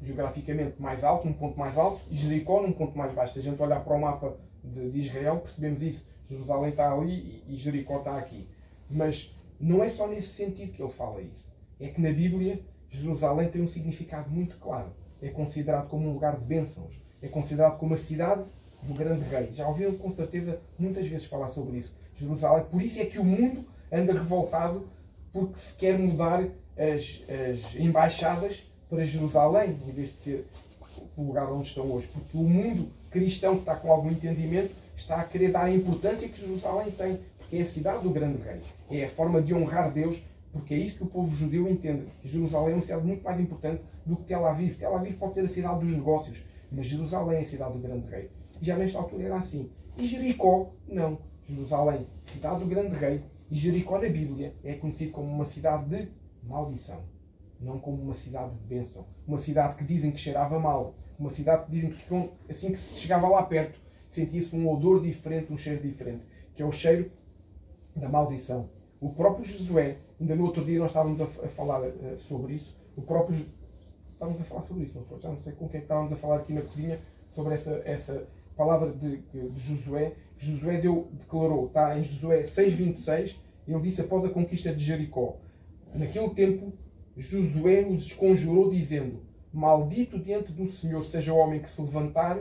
geograficamente mais alto, num ponto mais alto, e Jericó num ponto mais baixo. Se a gente olhar para o mapa de Israel, percebemos isso. Jerusalém está ali e Jericó está aqui. Mas não é só nesse sentido que ele fala isso. É que na Bíblia, Jerusalém tem um significado muito claro. É considerado como um lugar de bênçãos. É considerado como a cidade do grande rei. Já ouviram com certeza muitas vezes falar sobre isso. Jerusalém. Por isso é que o mundo anda revoltado, porque se quer mudar as embaixadas para Jerusalém, em vez de ser o lugar onde estão hoje. Porque o mundo cristão, que está com algum entendimento, está a querer dar a importância que Jerusalém tem. Porque é a cidade do grande rei. É a forma de honrar Deus, porque é isso que o povo judeu entende. Jerusalém é uma cidade muito mais importante do que Tel Aviv. Tel Aviv pode ser a cidade dos negócios, mas Jerusalém é a cidade do grande rei. E já nesta altura era assim. E Jericó, não. Jerusalém, cidade do grande rei, e Jericó na Bíblia é conhecido como uma cidade de maldição. Não como uma cidade de bênção. Uma cidade que dizem que cheirava mal. Uma cidade que dizem que assim que se chegava lá perto, sentia-se um odor diferente, um cheiro diferente. Que é o cheiro da maldição. O próprio Josué, ainda no outro dia nós estávamos a falar sobre isso. Estávamos a falar sobre isso, não foi? Já não sei com quem é que estávamos a falar aqui na cozinha sobre essa palavra de Josué. Josué declarou, está em Josué 6:26, ele disse após a conquista de Jericó: naquele tempo Josué os conjurou dizendo: maldito diante do Senhor seja o homem que se levantar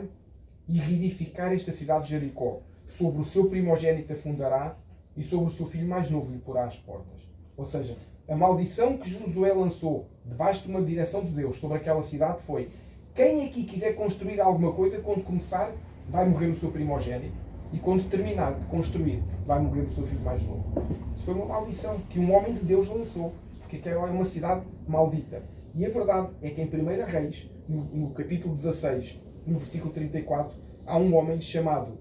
e reedificar esta cidade de Jericó. Sobre o seu primogênito a fundará e sobre o seu filho mais novo lhe porá as portas. Ou seja, a maldição que Josué lançou debaixo de uma direção de Deus sobre aquela cidade foi: quem aqui quiser construir alguma coisa, quando começar, vai morrer o seu primogênito, e quando terminar de construir, vai morrer o seu filho mais novo. Isso foi uma maldição que um homem de Deus lançou, porque aquela é uma cidade maldita. E a verdade é que em 1 Reis, no capítulo 16, no versículo 34, há um homem chamado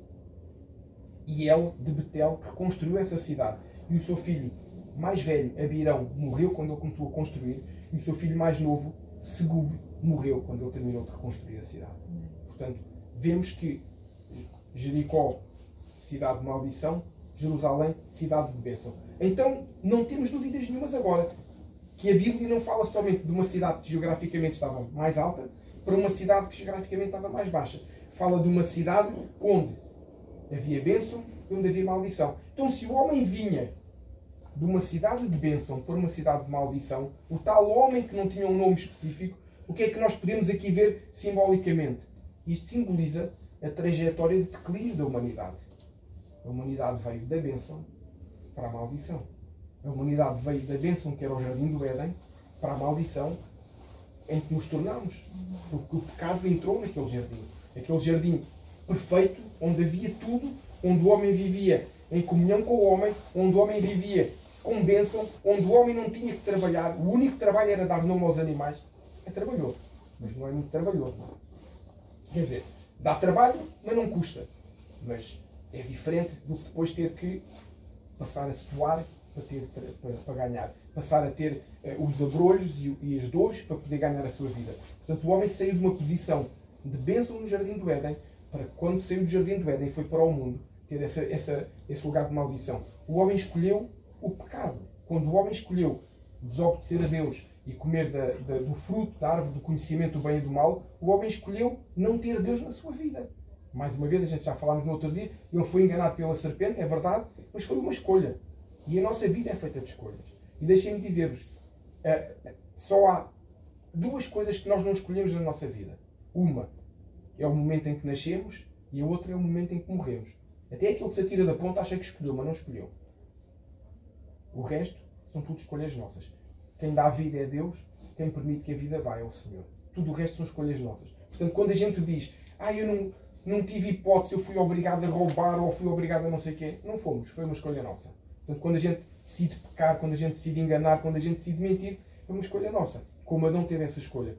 Hiel de Betel que reconstruiu essa cidade. E o seu filho mais velho, Abirão, morreu quando ele começou a construir, e o seu filho mais novo, Segub, morreu quando ele terminou de reconstruir a cidade. Portanto, vemos que Jericó, cidade de maldição. Jerusalém, cidade de bênção. Então, não temos dúvidas nenhumas agora que a Bíblia não fala somente de uma cidade que geograficamente estava mais alta para uma cidade que geograficamente estava mais baixa. Fala de uma cidade onde havia bênção e onde havia maldição. Então, se o homem vinha de uma cidade de bênção para uma cidade de maldição, o tal homem que não tinha um nome específico, o que é que nós podemos aqui ver simbolicamente? Isto simboliza a trajetória de declínio da humanidade. A humanidade veio da bênção para a maldição. A humanidade veio da bênção, que era o jardim do Éden, para a maldição em que nos tornamos. Porque o pecado entrou naquele jardim. Aquele jardim perfeito, onde havia tudo, onde o homem vivia em comunhão com o homem, onde o homem vivia com bênção, onde o homem não tinha que trabalhar. O único trabalho era dar nome aos animais. É trabalhoso, mas não é muito trabalhoso. Não. Quer dizer, dá trabalho, mas não custa. Mas é diferente do que depois ter que passar a suar para ganhar. Passar a ter os abrolhos e as dores para poder ganhar a sua vida. Portanto, o homem saiu de uma posição de bênção no Jardim do Éden, para quando saiu do Jardim do Éden e foi para o mundo, ter esse lugar de maldição. O homem escolheu o pecado. Quando o homem escolheu desobedecer a Deus e comer do fruto da árvore do conhecimento do bem e do mal, o homem escolheu não ter Deus na sua vida. Mais uma vez, a gente já falámos no outro dia, ele foi enganado pela serpente, é verdade, mas foi uma escolha. E a nossa vida é feita de escolhas. E deixem-me dizer-vos, só há duas coisas que nós não escolhemos na nossa vida. Uma é o momento em que nascemos e a outra é o momento em que morremos. Até aquele que se atira da ponta acha que escolheu, mas não escolheu. O resto são tudo escolhas nossas. Quem dá a vida é Deus, quem permite que a vida vá é o Senhor. Tudo o resto são escolhas nossas. Portanto, quando a gente diz, eu não tive hipótese, eu fui obrigado a roubar ou fui obrigado a não sei o quê, não fomos, foi uma escolha nossa. Portanto, quando a gente decide pecar, quando a gente decide enganar, quando a gente decide mentir, é uma escolha nossa. Como Adão teve essa escolha.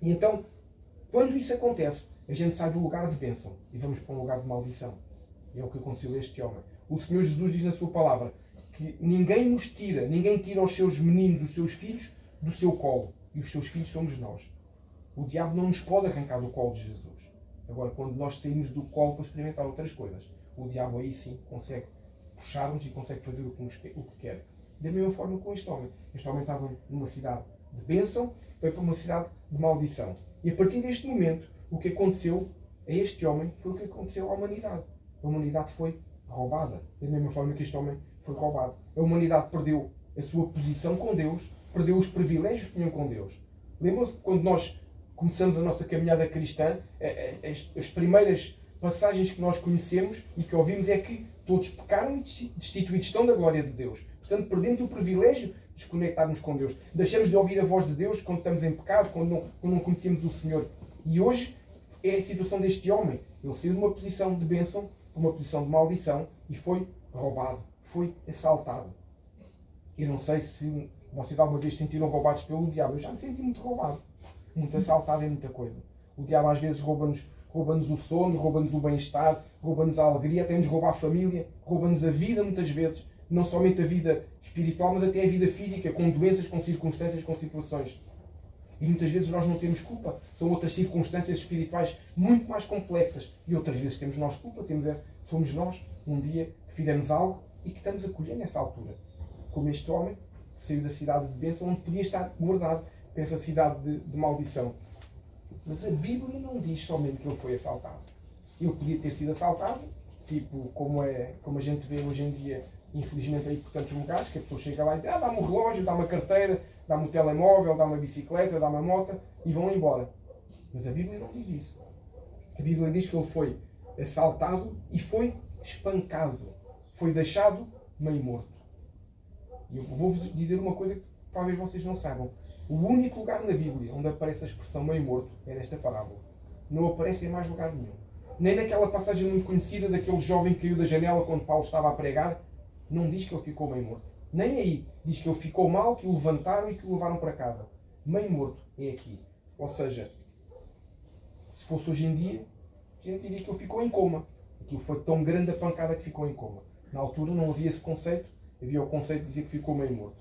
E então, quando isso acontece, a gente sai do lugar de bênção e vamos para um lugar de maldição. E é o que aconteceu a este homem. O Senhor Jesus diz na sua palavra que ninguém tira os seus meninos, os seus filhos, do seu colo. E os seus filhos somos nós. O diabo não nos pode arrancar do colo de Jesus. Agora, quando nós saímos do colo para experimentar outras coisas, o diabo aí sim consegue puxar-nos e consegue fazer o que quer. Da mesma forma com este homem. Este homem estava numa cidade de bênção, foi para uma cidade de maldição. E a partir deste momento, o que aconteceu a este homem foi o que aconteceu à humanidade. A humanidade foi roubada. Da mesma forma que este homem foi roubado. A humanidade perdeu a sua posição com Deus, perdeu os privilégios que tinham com Deus. Lembram-se que quando nós começamos a nossa caminhada cristã, as primeiras passagens que nós conhecemos e que ouvimos é que todos pecaram e destituídos estão da glória de Deus. Portanto, perdemos o privilégio de desconectarmos com Deus. Deixamos de ouvir a voz de Deus quando estamos em pecado, quando não conhecemos o Senhor. E hoje é a situação deste homem. Ele saiu de uma posição de bênção para uma posição de maldição e foi roubado, foi assaltado. Eu não sei se vocês alguma vez se sentiram roubados pelo diabo. Eu já me senti muito roubado, muito assaltado em muita coisa. O diabo às vezes rouba-nos o sono, rouba-nos o bem-estar, rouba-nos a alegria, até nos rouba a família, rouba-nos a vida muitas vezes. Não somente a vida espiritual, mas até a vida física, com doenças, com circunstâncias, com situações. E muitas vezes nós não temos culpa. São outras circunstâncias espirituais muito mais complexas. E outras vezes temos nós culpa. Somos nós, um dia, que fizemos algo e que estamos a colher nessa altura. Como este homem, que saiu da cidade de bênção, onde podia estar guardado para essa cidade de maldição. Mas a Bíblia não diz somente que ele foi assaltado. Ele podia ter sido assaltado, tipo como a gente vê hoje em dia, infelizmente, aí por tantos lugares, que a pessoa chega lá e diz, dá-me um relógio, dá-me a carteira, dá-me um telemóvel, dá-me uma bicicleta, dá-me uma moto, e vão embora. Mas a Bíblia não diz isso. A Bíblia diz que ele foi assaltado e foi espancado. Foi deixado meio morto. E eu vou-vos dizer uma coisa que talvez vocês não saibam. O único lugar na Bíblia onde aparece a expressão meio morto é nesta parábola. Não aparece em mais lugar nenhum. Nem naquela passagem muito conhecida daquele jovem que caiu da janela quando Paulo estava a pregar, não diz que ele ficou meio morto. Nem aí. Diz que ele ficou mal, que o levantaram e que o levaram para casa. Meio morto é aqui. Ou seja, se fosse hoje em dia, a gente diria que ele ficou em coma. Aquilo foi tão grande a pancada que ficou em coma. Na altura não havia esse conceito. Havia o conceito de dizer que ficou meio morto.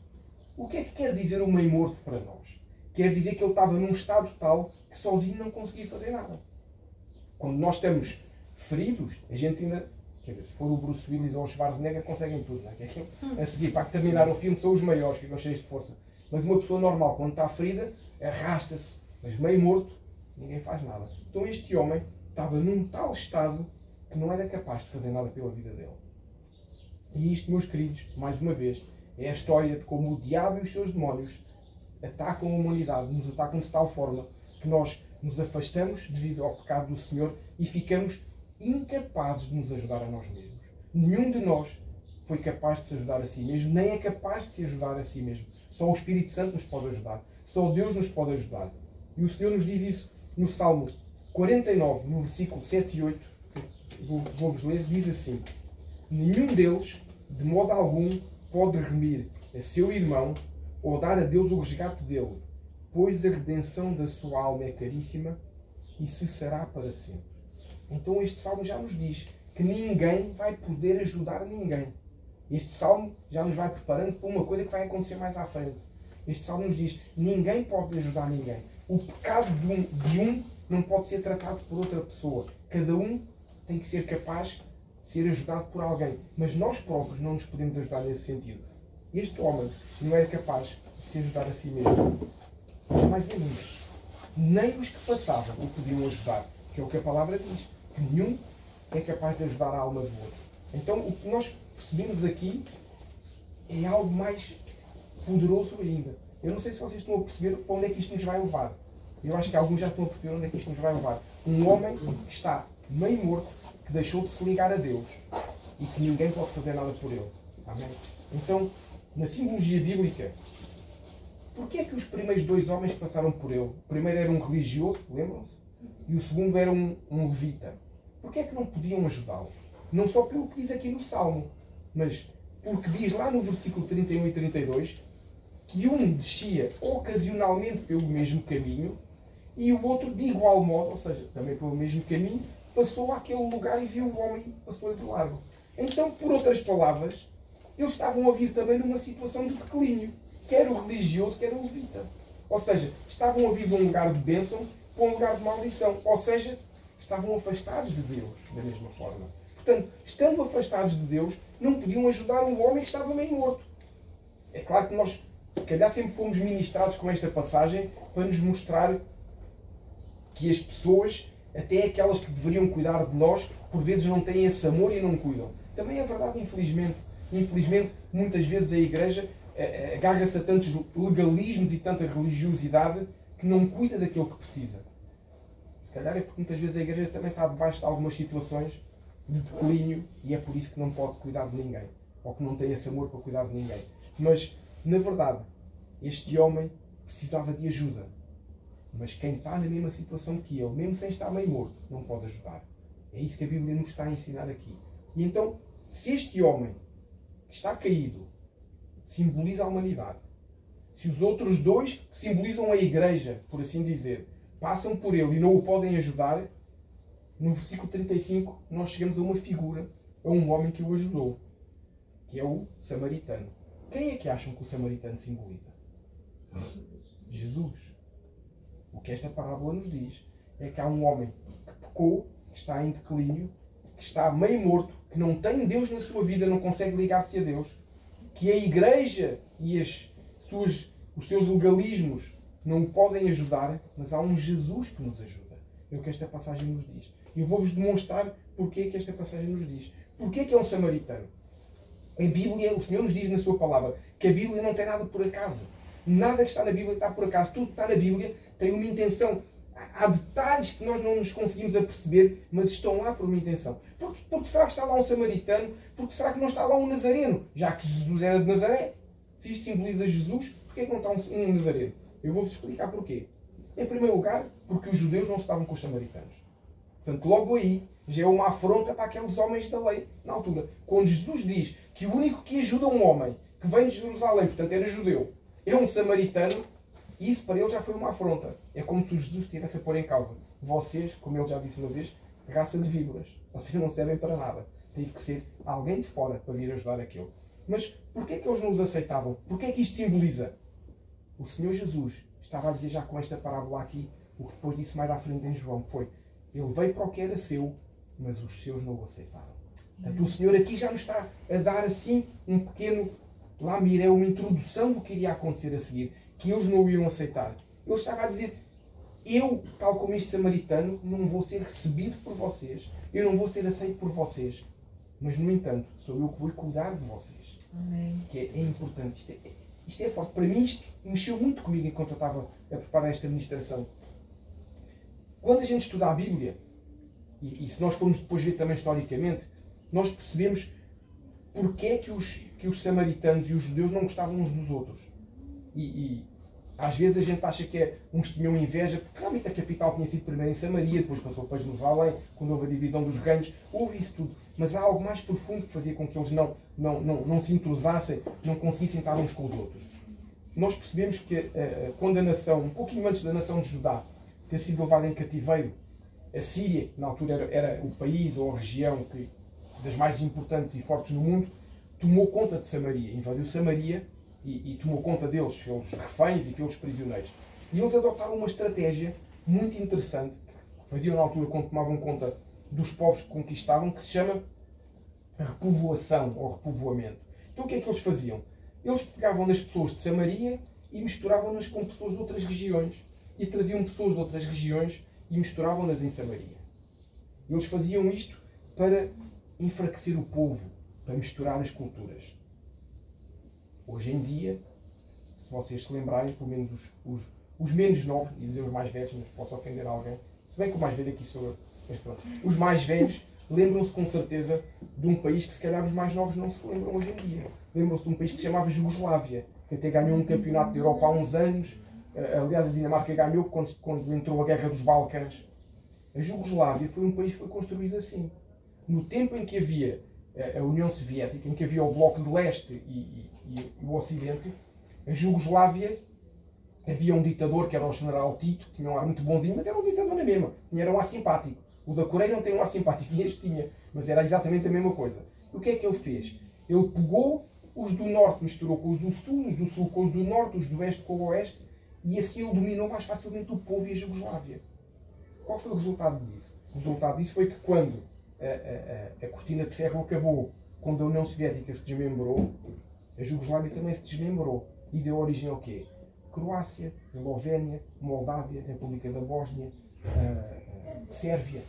O que é que quer dizer o meio morto para nós? Quer dizer que ele estava num estado tal que sozinho não conseguia fazer nada. Quando nós estamos feridos, a gente ainda, quer dizer, se for o Bruce Willis ou o Schwarzenegger, conseguem tudo, não é? A seguir, para terminar o filme, são os maiores, ficam cheios de força. Mas uma pessoa normal, quando está ferida, arrasta-se, mas meio morto, ninguém faz nada. Então este homem estava num tal estado que não era capaz de fazer nada pela vida dele. E isto, meus queridos, mais uma vez, é a história de como o diabo e os seus demónios atacam a humanidade, nos atacam de tal forma que nós nos afastamos devido ao pecado do Senhor e ficamos incapazes de nos ajudar a nós mesmos. Nenhum de nós foi capaz de se ajudar a si mesmo, nem é capaz de se ajudar a si mesmo. Só o Espírito Santo nos pode ajudar. Só Deus nos pode ajudar. E o Senhor nos diz isso no Salmo 49, no versículo 7 e 8. Vou-vos ler, diz assim: nenhum deles, de modo algum, pode remir a seu irmão ou dar a Deus o resgate dele, pois a redenção da sua alma é caríssima e cessará para sempre. Então este salmo já nos diz que ninguém vai poder ajudar ninguém. Este salmo já nos vai preparando para uma coisa que vai acontecer mais à frente. Este salmo nos diz: ninguém pode ajudar ninguém. O pecado de um não pode ser tratado por outra pessoa. Cada um tem que ser capaz de ser ajudado por alguém. Mas nós próprios não nos podemos ajudar nesse sentido. Este homem não era capaz de se ajudar a si mesmo. Mas mais ainda, nem os que passavam o podiam ajudar. Que é o que a palavra diz. Que nenhum é capaz de ajudar a alma do outro. Então o que nós percebemos aqui é algo mais poderoso ainda. Eu não sei se vocês estão a perceber para onde é que isto nos vai levar. Eu acho que alguns já estão a perceber onde é que isto nos vai levar. Um homem que está meio morto, que deixou de se ligar a Deus e que ninguém pode fazer nada por ele. Amém? Então, na simbologia bíblica, porquê é que os primeiros dois homens passaram por ele? O primeiro era um religioso, lembram-se? E o segundo era um levita. Porquê é que não podiam ajudá-lo? Não só pelo que diz aqui no Salmo, mas porque diz lá no versículo 31 e 32 que um descia ocasionalmente pelo mesmo caminho e o outro de igual modo, ou seja, também pelo mesmo caminho, passou àquele lugar e viu o homem e passou-lhe de largo. Então, por outras palavras, eles estavam a vir também numa situação de declínio, quer o religioso, quer o levita. Ou seja, estavam a vir de um lugar de bênção para um lugar de maldição. Ou seja, estavam afastados de Deus, da mesma forma. Portanto, estando afastados de Deus, não podiam ajudar um homem que estava meio morto. É claro que nós, se calhar, sempre fomos ministrados com esta passagem para nos mostrar que as pessoas, até aquelas que deveriam cuidar de nós, por vezes não têm esse amor e não cuidam. Também é verdade, infelizmente. Infelizmente, muitas vezes a Igreja agarra-se a tantos legalismos e tanta religiosidade que não cuida daquilo que precisa. Se calhar é porque muitas vezes a Igreja também está debaixo de algumas situações de declínio e é por isso que não pode cuidar de ninguém. Ou que não tem esse amor para cuidar de ninguém. Mas, na verdade, este homem precisava de ajuda. Mas quem está na mesma situação que ele, mesmo sem estar meio morto, não pode ajudar. É isso que a Bíblia nos está a ensinar aqui. E então, se este homem que está caído simboliza a humanidade, se os outros dois que simbolizam a Igreja, por assim dizer, passam por ele e não o podem ajudar, no versículo 35 nós chegamos a uma figura, a um homem que o ajudou, que é o samaritano. Quem é que acham que o samaritano simboliza? Jesus. O que esta parábola nos diz é que há um homem que pecou, que está em declínio, que está meio morto, que não tem Deus na sua vida, não consegue ligar-se a Deus, que a Igreja e os seus legalismos não o podem ajudar, mas há um Jesus que nos ajuda. É o que esta passagem nos diz. E eu vou-vos demonstrar porque é que esta passagem nos diz. Porquê é que é um samaritano? A Bíblia, o Senhor nos diz na sua palavra que a Bíblia não tem nada por acaso. Nada que está na Bíblia está por acaso. Tudo que está na Bíblia tem uma intenção. Há detalhes que nós não nos conseguimos aperceber, mas estão lá por uma intenção. Porque será que está lá um samaritano? Porque será que não está lá um nazareno? Já que Jesus era de Nazaré. Se isto simboliza Jesus, porquê é que não está um nazareno? Eu vou-vos explicar porquê. Em primeiro lugar, porque os judeus não se estavam com os samaritanos. Portanto, logo aí, já é uma afronta para aqueles homens da lei, na altura. Quando Jesus diz que o único que ajuda um homem que vem de Jerusalém, portanto era judeu, é um samaritano, isso para ele já foi uma afronta. É como se Jesus estivesse a pôr em causa. Vocês, como ele já disse uma vez, raça de víboras. Vocês não servem para nada. Teve que ser alguém de fora para vir ajudar aquele. Mas porquê é que eles não os aceitavam? Porquê é que isto simboliza? O Senhor Jesus estava a dizer já com esta parábola aqui, o que depois disse mais à frente em João, foi: ele veio para o que era seu mas os seus não o aceitaram. Portanto, o Senhor aqui já nos está a dar assim um pequeno lamiré, uma introdução do que iria acontecer a seguir, que eles não o iam aceitar. Ele estava a dizer, eu, tal como este samaritano, não vou ser recebido por vocês, eu não vou ser aceito por vocês, mas, no entanto, sou eu que vou cuidar de vocês. Amém. Que é importante. Isto é forte. Para mim, isto mexeu muito comigo enquanto eu estava a preparar esta ministração. Quando a gente estuda a Bíblia, e se nós formos depois ver também historicamente, nós percebemos porque é que os samaritanos e os judeus não gostavam uns dos outros. E às vezes a gente acha que uns tinham inveja, porque realmente a capital tinha sido primeiro em Samaria, depois passou para Jerusalém, quando houve a divisão dos reinos, houve isso tudo. Mas há algo mais profundo que fazia com que eles não se intrusassem, não conseguissem estar uns com os outros. Nós percebemos que quando a nação, um pouquinho antes da nação de Judá ter sido levada em cativeiro, a Síria, na altura era o país ou a região das mais importantes e fortes no mundo, tomou conta de Samaria, invadiu Samaria e tomou conta deles, fez-los reféns e fez-los prisioneiros. E eles adotaram uma estratégia muito interessante, que faziam na altura quando tomavam conta dos povos que conquistavam, que se chama repovoação ou repovoamento. Então o que é que eles faziam? Eles pegavam nas pessoas de Samaria e misturavam-nas com pessoas de outras regiões. E traziam pessoas de outras regiões e misturavam-nas em Samaria. Eles faziam isto para enfraquecer o povo, para misturar as culturas. Hoje em dia, se vocês se lembrarem, pelo menos os menos novos, e dizer os mais velhos, mas posso ofender alguém, se bem que o mais velho aqui sou eu, mas pronto, os mais velhos lembram-se com certeza de um país que se calhar os mais novos não se lembram hoje em dia. Lembram-se de um país que se chamava Jugoslávia, que até ganhou um campeonato da Europa há uns anos. Aliás, a Dinamarca ganhou quando entrou a Guerra dos Balcãs. A Jugoslávia foi um país que foi construído assim. No tempo em que havia a União Soviética, em que havia o Bloco de Leste e o Ocidente, a Jugoslávia havia um ditador que era o General Tito, que tinha um ar muito bonzinho, mas era um ditador na mesma. Era um ar simpático. O da Coreia não tem um ar simpático, e este tinha, mas era exatamente a mesma coisa. E o que é que ele fez? Ele pegou os do Norte, misturou com os do Sul com os do Norte, os do Oeste com o Oeste, e assim ele dominou mais facilmente o povo e a Jugoslávia. Qual foi o resultado disso? O resultado disso foi que quando a cortina de ferro acabou, quando a União Soviética se desmembrou, a Jugoslávia também se desmembrou. E deu origem ao quê? Croácia, Eslovénia, Moldávia, República da Bósnia, Sérvia.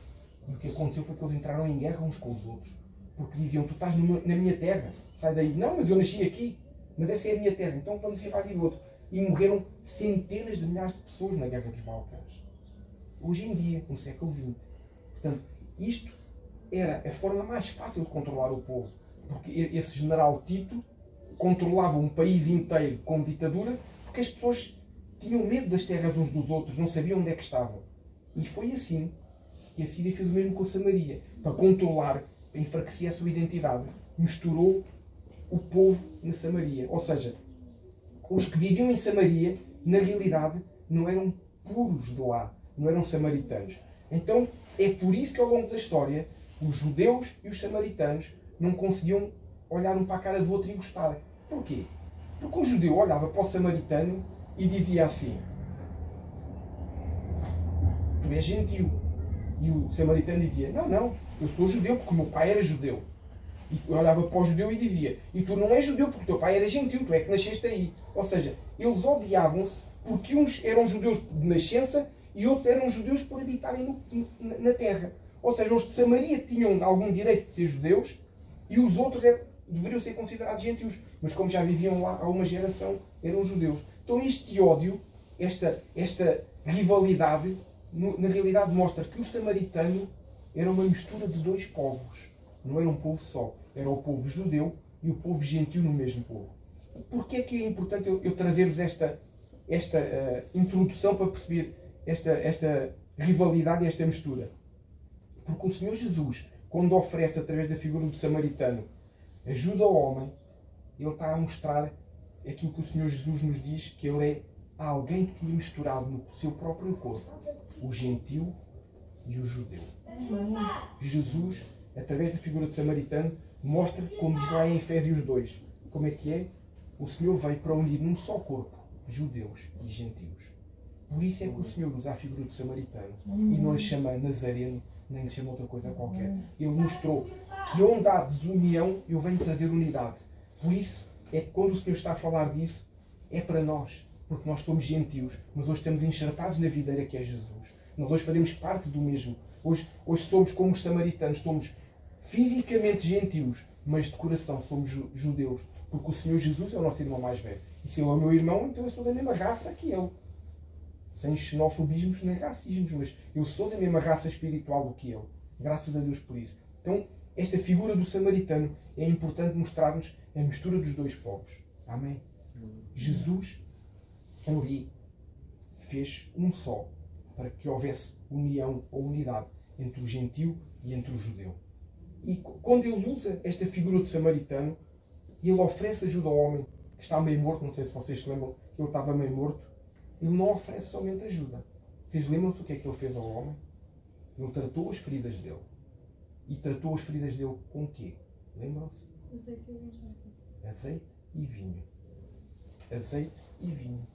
E o que aconteceu foi que eles entraram em guerra uns com os outros. Porque diziam, tu estás na minha terra, sai daí. Não, mas eu nasci aqui. Mas essa é a minha terra, então vamos invadir o outro. E morreram centenas de milhares de pessoas na Guerra dos Balcãs. Hoje em dia, no século XX. Portanto, isto era a forma mais fácil de controlar o povo. Porque esse general Tito controlava um país inteiro com ditadura, porque as pessoas tinham medo das terras uns dos outros, não sabiam onde é que estavam. E foi assim que a Síria fez o mesmo com a Samaria. Para controlar, para enfraquecer a sua identidade, misturou o povo na Samaria. Ou seja, os que viviam em Samaria, na realidade, não eram puros de lá, não eram samaritanos. Então, é por isso que ao longo da história, os judeus e os samaritanos não conseguiam olhar um para a cara do outro e gostar. Porquê? Porque o judeu olhava para o samaritano e dizia assim: tu és gentil. E o samaritano dizia: não, eu sou judeu porque o meu pai era judeu. E olhava para o judeu e dizia: e tu não és judeu porque o teu pai era gentil, tu é que nasceste aí. Ou seja, eles odiavam-se porque uns eram judeus de nascença e outros eram judeus por habitarem na terra. Ou seja, os de Samaria tinham algum direito de ser judeus e os outros deveriam ser considerados gentios. Mas como já viviam lá há uma geração, eram judeus. Então este ódio, esta rivalidade, na realidade mostra que o samaritano era uma mistura de dois povos. Não era um povo só. Era o povo judeu e o povo gentio no mesmo povo. Porquê é que é importante eu trazer-vos esta introdução para perceber esta rivalidade e esta mistura? Porque o Senhor Jesus, quando oferece através da figura do samaritano ajuda ao homem, ele está a mostrar aquilo que o Senhor Jesus nos diz, que ele é alguém que tinha misturado no seu próprio corpo o gentio e o judeu. Jesus, através da figura de samaritano, mostra, como diz lá em Efésios 2, como é que é? O Senhor veio para unir num só corpo judeus e gentios. Por isso é que o Senhor usa a figura de samaritano e não lhe chama Nazareno, nem se chama outra coisa qualquer. Ele mostrou que onde há desunião, eu venho trazer unidade. Por isso, é que quando o Senhor está a falar disso, é para nós. Porque nós somos gentios, mas hoje estamos enxertados na videira que é Jesus. Nós hoje fazemos parte do mesmo. Hoje somos como os samaritanos, somos fisicamente gentios, mas de coração somos judeus. Porque o Senhor Jesus é o nosso irmão mais velho. E se ele é o meu irmão, então eu sou da mesma raça que ele. Sem xenofobismos nem racismos, mas eu sou da mesma raça espiritual do que ele. Graças a Deus por isso. Então, esta figura do samaritano é importante mostrar-nos a mistura dos dois povos. Amém? Jesus ali fez um só, para que houvesse união ou unidade entre o gentio e entre o judeu. E quando ele usa esta figura de samaritano, ele oferece ajuda ao homem que está meio morto. Não sei se vocês se lembram que ele estava meio morto. Ele não oferece somente ajuda. Vocês lembram-se o que é que ele fez ao homem? Ele tratou as feridas dele. E tratou as feridas dele com o quê? Lembram-se? Azeite e vinho. Azeite e vinho.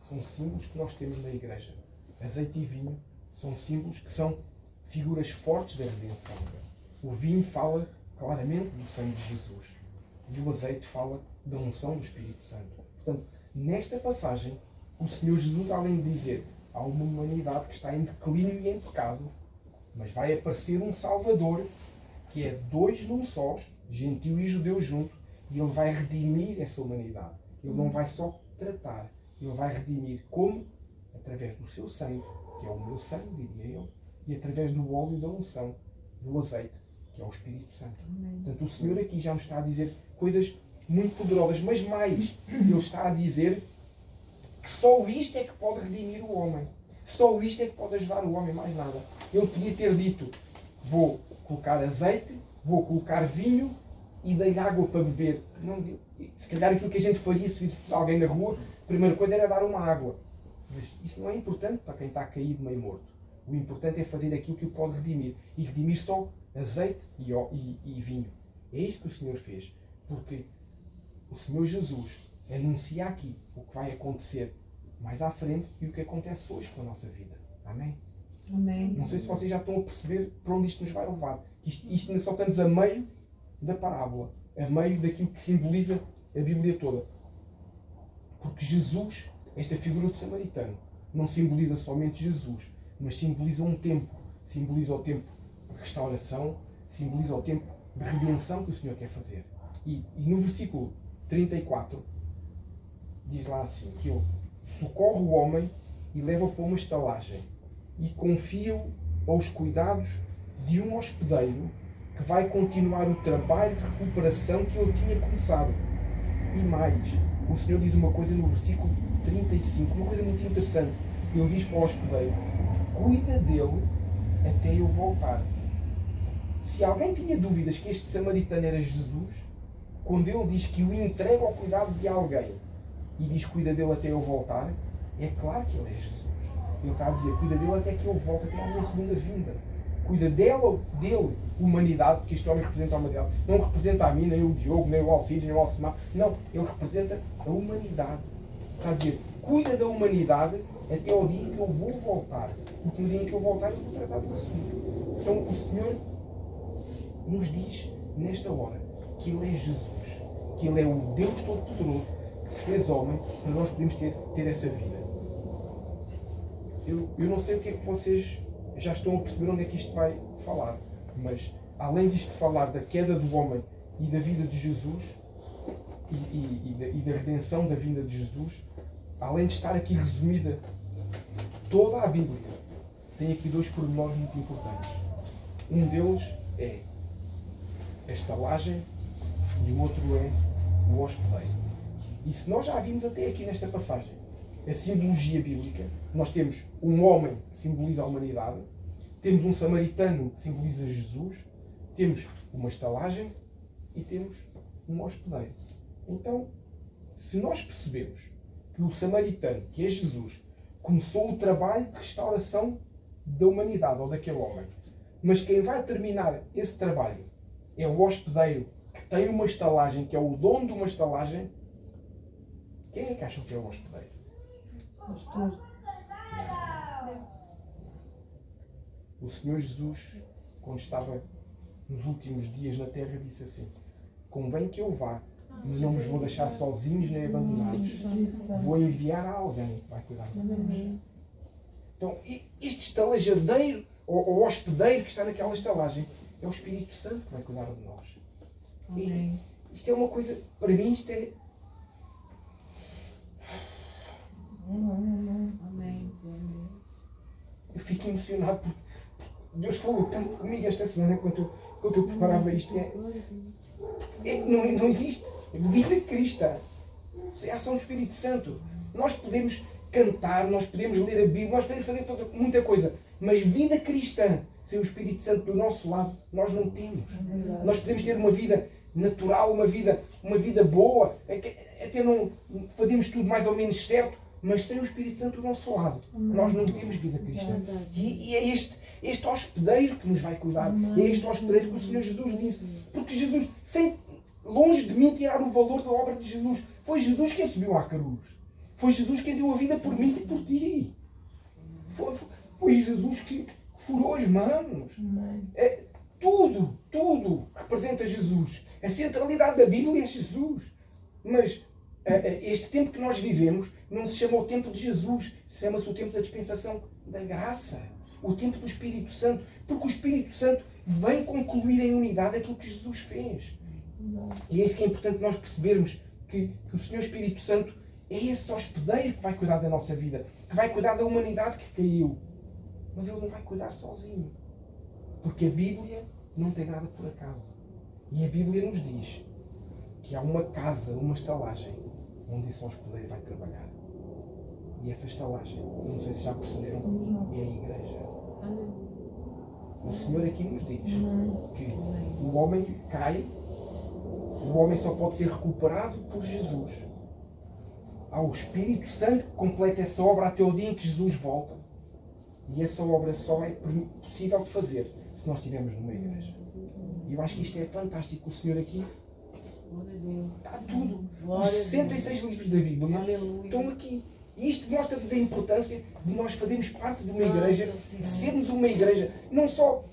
São símbolos que nós temos na igreja. Azeite e vinho são símbolos que são figuras fortes da redenção. O vinho fala claramente do sangue de Jesus. E o azeite fala da unção do Espírito Santo. Portanto, nesta passagem, o Senhor Jesus, além de dizer há uma humanidade que está em declínio e em pecado, mas vai aparecer um Salvador que é dois num só, gentio e judeu junto, e ele vai redimir essa humanidade. Ele não vai só tratar, ele vai redimir como? Através do seu sangue, que é o meu sangue, diria eu, e através do óleo da unção, do azeite, que é o Espírito Santo. Amém. Portanto, o Senhor aqui já nos está a dizer coisas muito poderosas, mas mais, ele está a dizer que só isto é que pode redimir o homem. Só isto é que pode ajudar o homem, mais nada. Ele podia ter dito, vou colocar azeite, vou colocar vinho e dei água para beber. Não, se calhar aquilo que a gente faria se visse alguém na rua, a primeira coisa era dar uma água. Mas isso não é importante para quem está caído meio morto. O importante é fazer aquilo que o pode redimir. E redimir só azeite e vinho. É isso que o Senhor fez. Porque o Senhor Jesus anuncia aqui o que vai acontecer mais à frente e o que acontece hoje com a nossa vida. Amém? Amém. Não sei se vocês já estão a perceber para onde isto nos vai levar. Isto ainda só estamos a meio da parábola. A meio daquilo que simboliza a Bíblia toda. Porque Jesus, esta figura de samaritano, não simboliza somente Jesus, mas simboliza um tempo. Simboliza o tempo de restauração, simboliza o tempo de redenção que o Senhor quer fazer. E no versículo 34, diz lá assim, que ele socorre o homem e leva-o para uma estalagem e confia-o aos cuidados de um hospedeiro que vai continuar o trabalho de recuperação que ele tinha começado. E mais, o Senhor diz uma coisa no versículo 35, uma coisa muito interessante. Ele diz para o hospedeiro, cuida dele até eu voltar. Se alguém tinha dúvidas que este samaritano era Jesus, quando ele diz que o entrega ao cuidado de alguém e diz cuida dele até eu voltar, é claro que ele é Jesus. Ele está a dizer, cuida dele até que eu volte, até à minha segunda vinda. Cuida dele, humanidade, porque este homem representa a humanidade. Não representa a mim, nem o Diogo, nem o Alcides, nem o Alcimar. Não, ele representa a humanidade. Está a dizer, cuida da humanidade até ao dia em que eu vou voltar. Porque no dia em que eu voltar, eu vou tratar do assunto. Então o Senhor nos diz, nesta hora, que Ele é Jesus. Que Ele é o Deus Todo-Poderoso, que se fez homem, para nós podermos ter essa vida. Eu não sei o que é que vocês já estão a perceber onde é que isto vai falar, mas além disto falar da queda do homem e da vida de Jesus e da redenção da vinda de Jesus, além de estar aqui resumida toda a Bíblia, tem aqui dois pormenores muito importantes. Um deles é a estalagem e o outro é o hospedeiro. E se nós já vimos até aqui nesta passagem a simbologia bíblica, nós temos um homem que simboliza a humanidade, temos um samaritano que simboliza Jesus, temos uma estalagem e temos um hospedeiro. Então, se nós percebemos que o samaritano, que é Jesus, começou o trabalho de restauração da humanidade ou daquele homem, mas quem vai terminar esse trabalho é o hospedeiro que tem uma estalagem, que é o dono de uma estalagem, quem é que acham que é o hospedeiro? Pastor. O Senhor Jesus, quando estava nos últimos dias na terra, disse assim: convém que eu vá, mas não vos vou deixar sozinhos nem abandonados. Vou enviar a alguém que vai cuidar de nós. Então, este estalajadeiro, ou hospedeiro que está naquela estalagem, é o Espírito Santo que vai cuidar de nós. E isto é uma coisa, para mim, isto é... Amém. Eu fico emocionado porque Deus falou tanto comigo esta semana enquanto eu preparava isto. Não existe vida cristã sem a ação do Espírito Santo. Nós podemos cantar, nós podemos ler a Bíblia, nós podemos fazer muita coisa, mas vida cristã sem o Espírito Santo do nosso lado, nós não temos. Nós podemos ter uma vida natural, uma vida boa, até não fazemos tudo mais ou menos certo, mas sem o Espírito Santo do nosso lado, nós não temos vida cristã. E é este hospedeiro que nos vai cuidar. É este hospedeiro que o Senhor Jesus disse. Porque Jesus, longe de mim tirar o valor da obra de Jesus, foi Jesus quem subiu à cruz. Foi Jesus quem deu a vida por mim e por ti. Foi Jesus que furou as mãos. Tudo representa Jesus. A centralidade da Bíblia é Jesus. Mas este tempo que nós vivemos não se chama o tempo de Jesus, chama-se o tempo da dispensação da graça. O tempo do Espírito Santo. Porque o Espírito Santo vem concluir em unidade aquilo que Jesus fez. E é isso que é importante nós percebermos, que o Senhor Espírito Santo é esse hospedeiro que vai cuidar da nossa vida, que vai cuidar da humanidade que caiu. Mas Ele não vai cuidar sozinho. Porque a Bíblia não tem nada por acaso. E a Bíblia nos diz que há uma casa, uma estalagem, onde esse hospedeiro vai trabalhar. E essa estalagem, não sei se já perceberam, é a igreja. O Senhor aqui nos diz que o homem cai, o homem só pode ser recuperado por Jesus. Há o Espírito Santo que completa essa obra até o dia em que Jesus volta. E essa obra só é possível de fazer se nós estivermos numa igreja. E eu acho que isto é fantástico. O Senhor aqui está tudo. Os 66 livros da Bíblia estão aqui. E isto mostra-nos a importância de nós fazermos parte de uma igreja, de sermos uma igreja, não só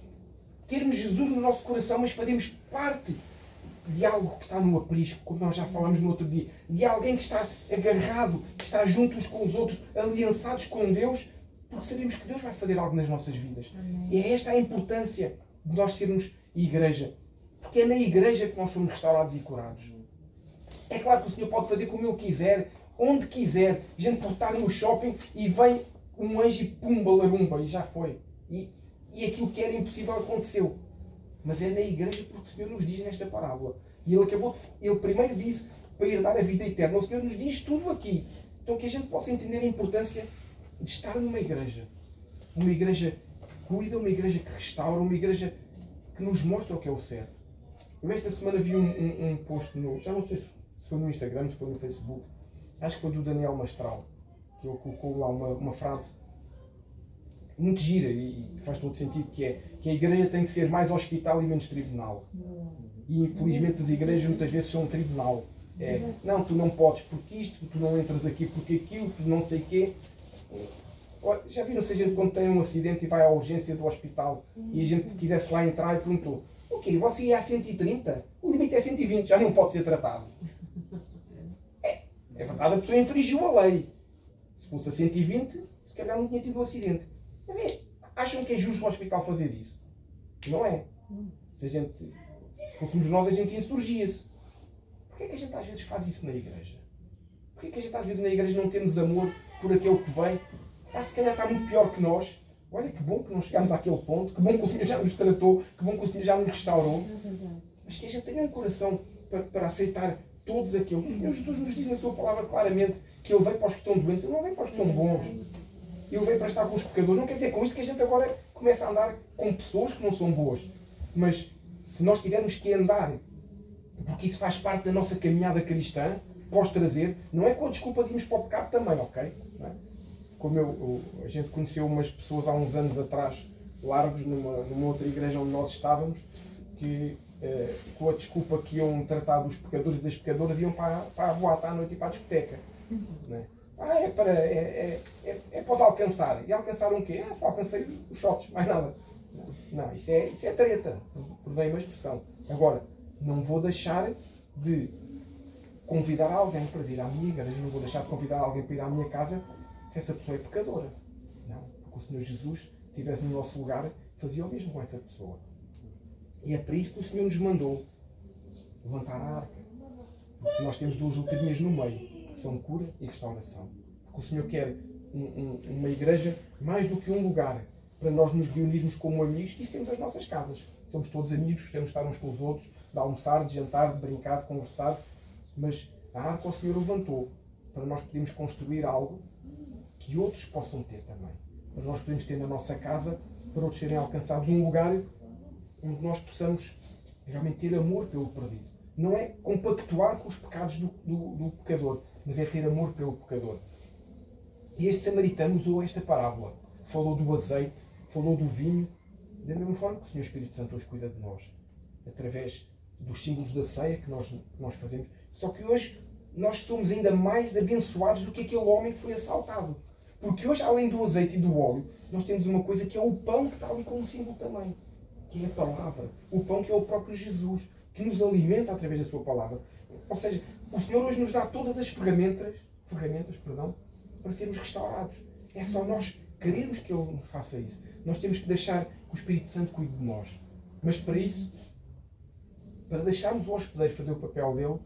termos Jesus no nosso coração, mas fazermos parte de algo que está no aprisco, como nós já falámos no outro dia, de alguém que está agarrado, que está junto uns com os outros, aliançados com Deus, porque sabemos que Deus vai fazer algo nas nossas vidas. E é esta a importância de nós sermos igreja. Porque é na igreja que nós somos restaurados e curados. É claro que o Senhor pode fazer como Ele quiser, onde quiser. A gente pode estar no shopping e vem um anjo e pumba, larumba, e já foi. E aquilo que era impossível aconteceu. Mas é na igreja porque o Senhor nos diz nesta parábola. E Ele primeiro disse para ir dar a vida eterna. O Senhor nos diz tudo aqui. Então que a gente possa entender a importância de estar numa igreja. Uma igreja que cuida, uma igreja que restaura, uma igreja que nos mostra o que é o certo. Eu esta semana vi um post já não sei se foi no Instagram, se foi no Facebook, acho que foi do Daniel Mastral, que ele colocou lá uma frase muito gira e faz todo sentido, que a igreja tem que ser mais hospital e menos tribunal. E infelizmente as igrejas muitas vezes são um tribunal. Não, tu não podes porque isto, tu não entras aqui porque aquilo, tu não sei o quê. Já viram se a gente quando tem um acidente e vai à urgência do hospital e a gente quisesse lá entrar e perguntou: ok, você ia a 130? O limite é 120, já não pode ser tratado. É verdade, a pessoa infringiu a lei. Se fosse a 120, se calhar não tinha tido o acidente. Mas acham que é justo o hospital fazer isso? Não é. Se fôssemos nós, a gente insurgia-se. Porquê é que a gente às vezes faz isso na igreja? Porquê é que a gente às vezes na igreja não temos amor por aquele que vem? Mas se calhar está muito pior que nós. Olha que bom que não chegámos àquele ponto, que bom que o Senhor já nos tratou, que bom que o Senhor já nos restaurou. Mas que a gente tenha um coração para aceitar todos aqueles. O Senhor Jesus nos diz na sua palavra claramente que Ele veio para os que estão doentes, Ele não veio para os que estão bons. Ele veio para estar com os pecadores. Não quer dizer com isto que a gente agora começa a andar com pessoas que não são boas. Mas se nós tivermos que andar, porque isso faz parte da nossa caminhada cristã, pode trazer, não é com a desculpa de irmos para o pecado também, ok? Não é? Como a gente conheceu umas pessoas há uns anos atrás, largos, numa outra igreja onde nós estávamos, que com a desculpa que iam tratar dos pecadores e das pecadoras, iam para a boate à noite e para a discoteca. Não é? É para os alcançar. E alcançaram o quê? Só alcancei os shots, mais nada. Não, isso é treta, por bem uma expressão. Agora, não vou deixar de convidar alguém para vir à minha igreja, não vou deixar de convidar alguém para ir à minha casa se essa pessoa é pecadora. Não, porque o Senhor Jesus, se estivesse no nosso lugar, fazia o mesmo com essa pessoa. E é para isso que o Senhor nos mandou levantar a arca. Porque nós temos duas letrinhas no meio, que são cura e restauração. Porque o Senhor quer uma igreja mais do que um lugar para nós nos reunirmos como amigos. Isso temos as nossas casas. Somos todos amigos, temos de estar uns com os outros, de almoçar, de jantar, de brincar, de conversar. Mas a arca o Senhor levantou para nós podermos construir algo que outros possam ter também. Para nós podermos ter na nossa casa, para outros serem alcançados, um lugar onde nós possamos realmente ter amor pelo perdido. Não é compactuar com os pecados do pecador, mas é ter amor pelo pecador. E este samaritano usou esta parábola. Falou do azeite, falou do vinho, da mesma forma que o Senhor Espírito Santo hoje cuida de nós, através dos símbolos da ceia que nós fazemos. Só que hoje nós somos ainda mais abençoados do que aquele homem que foi assaltado. Porque hoje, além do azeite e do óleo, nós temos uma coisa que é o pão que está ali como símbolo também. Que é a palavra. O pão que é o próprio Jesus, que nos alimenta através da sua palavra. Ou seja, o Senhor hoje nos dá todas as ferramentas para sermos restaurados. É só nós queremos que Ele nos faça isso. Nós temos que deixar que o Espírito Santo cuide de nós. Mas para isso, para deixarmos o hospedeiro fazer o papel dele,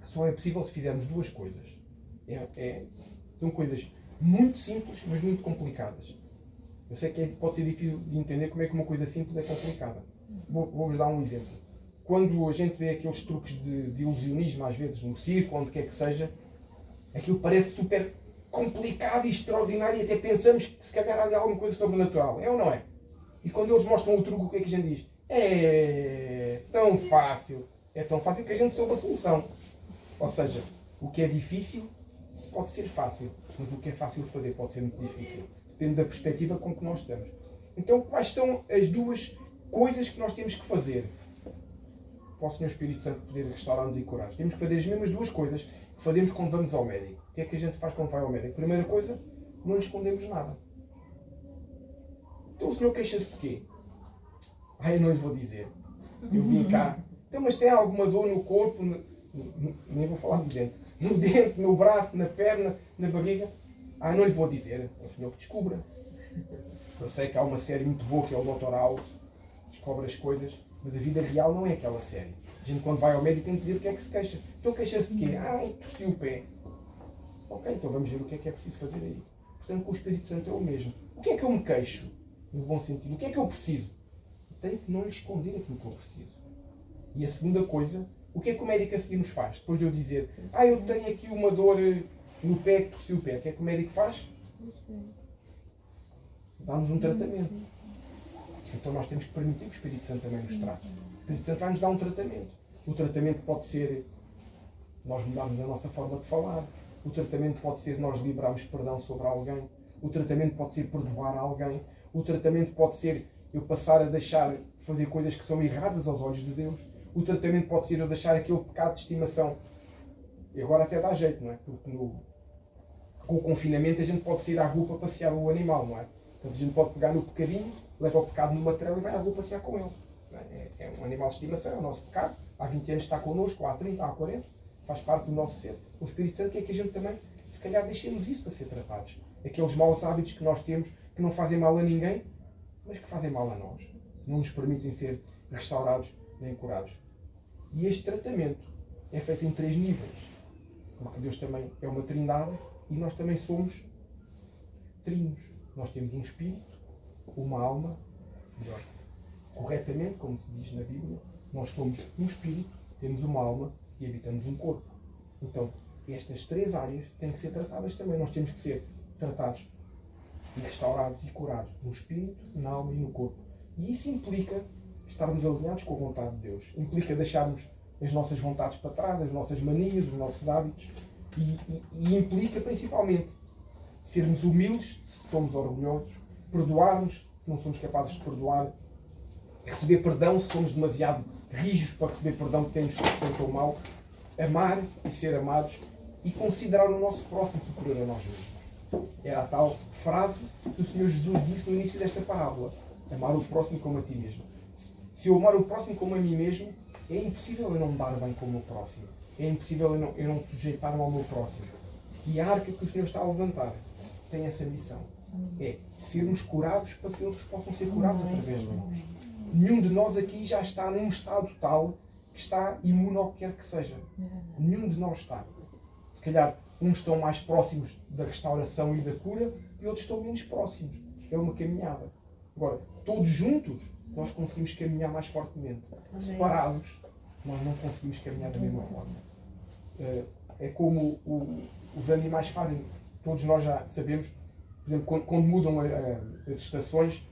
só é possível se fizermos duas coisas. São coisas muito simples, mas muito complicadas. Eu sei que pode ser difícil de entender como é que uma coisa simples é complicada. Vou-vos dar um exemplo. Quando a gente vê aqueles truques de ilusionismo, às vezes, no circo, onde quer que seja, aquilo parece super complicado e extraordinário e até pensamos que se calhar há ali alguma coisa sobrenatural. É ou não é? E quando eles mostram o truque, o que é que a gente diz? É tão fácil. É tão fácil que a gente soube a solução. Ou seja, o que é difícil pode ser fácil, mas o que é fácil de fazer pode ser muito difícil. Depende da perspectiva com que nós estamos. Então, quais são as duas coisas que nós temos que fazer para o Senhor Espírito Santo poder restaurar-nos e curar? Temos que fazer as mesmas duas coisas que fazemos quando vamos ao médico. O que é que a gente faz quando vai ao médico? Primeira coisa, não lhe escondemos nada. Então o Senhor queixa-se de quê? Eu não lhe vou dizer. Eu vim cá. Então, mas tem alguma dor no corpo? Nem vou falar do dente. No dente, no braço, na perna, na barriga? Não lhe vou dizer. É o Senhor que descubra. Eu sei que há uma série muito boa que é o Dr. House. Descobre as coisas. Mas a vida real não é aquela série. A gente quando vai ao médico tem que dizer o que é que se queixa. Então queixa-se de quê? Torci o pé. Ok, então vamos ver o que é preciso fazer aí. Portanto, com o Espírito Santo é o mesmo. O que é que eu me queixo? No bom sentido. O que é que eu preciso? Tenho que não lhe esconder aquilo que eu preciso. E a segunda coisa, o que é que o médico a seguir nos faz? Depois de eu dizer, eu tenho aqui uma dor no pé, que torci o pé. O que é que o médico faz? Dá-nos um tratamento. Então nós temos que permitir que o Espírito Santo também nos trate. O Espírito Santo vai nos dar um tratamento. O tratamento pode ser nós mudarmos a nossa forma de falar. O tratamento pode ser nós liberarmos perdão sobre alguém. O tratamento pode ser perdoar alguém. O tratamento pode ser eu passar a deixar de fazer coisas que são erradas aos olhos de Deus. O tratamento pode ser eu deixar aquele pecado de estimação. E agora até dá jeito, não é? Porque com o confinamento a gente pode sair à rua para passear o animal, não é? Portanto, a gente pode pegar no pecadinho, leva o pecado numa trela e vai à rua passear com ele. É um animal de estimação, é o nosso pecado. Há 20 anos está connosco, há 30, há 40. Faz parte do nosso ser. O Espírito Santo quer que a gente também, se calhar, deixemos isso para ser tratados. Aqueles maus hábitos que nós temos, que não fazem mal a ninguém, mas que fazem mal a nós. Não nos permitem ser restaurados nem curados. E este tratamento é feito em 3 níveis. Porque Deus também é uma trindade e nós também somos trinos. Nós temos um espírito, uma alma, melhor, corretamente, como se diz na Bíblia, nós somos um espírito, temos uma alma e habitamos um corpo. Então, estas 3 áreas têm que ser tratadas também. Nós temos que ser tratados e restaurados e curados no espírito, na alma e no corpo. E isso implica estarmos alinhados com a vontade de Deus. Implica deixarmos as nossas vontades para trás, as nossas manias, os nossos hábitos. E implica, principalmente, sermos humildes, se somos orgulhosos, perdoarmos, se não somos capazes de perdoar, receber perdão, se somos demasiado rígidos para receber perdão que temos feito ou mal, amar e ser amados e considerar o nosso próximo superior a nós mesmos. Era a tal frase que o Senhor Jesus disse no início desta parábola. Amar o próximo como a ti mesmo. Se eu amar o próximo como a mim mesmo, é impossível eu não me dar bem com o meu próximo. É impossível eu não sujeitar-me ao meu próximo. E a arca que o Senhor está a levantar tem essa missão. É sermos curados para que outros possam ser curados através de nós. Nenhum de nós aqui já está num estado tal que está imune ao que quer que seja. Nenhum de nós está. Se calhar uns estão mais próximos da restauração e da cura e outros estão menos próximos. É uma caminhada. Agora, todos juntos, nós conseguimos caminhar mais fortemente. Amém. Separados, nós não conseguimos caminhar da mesma forma. É como os animais fazem. Todos nós já sabemos, por exemplo, quando mudam as estações,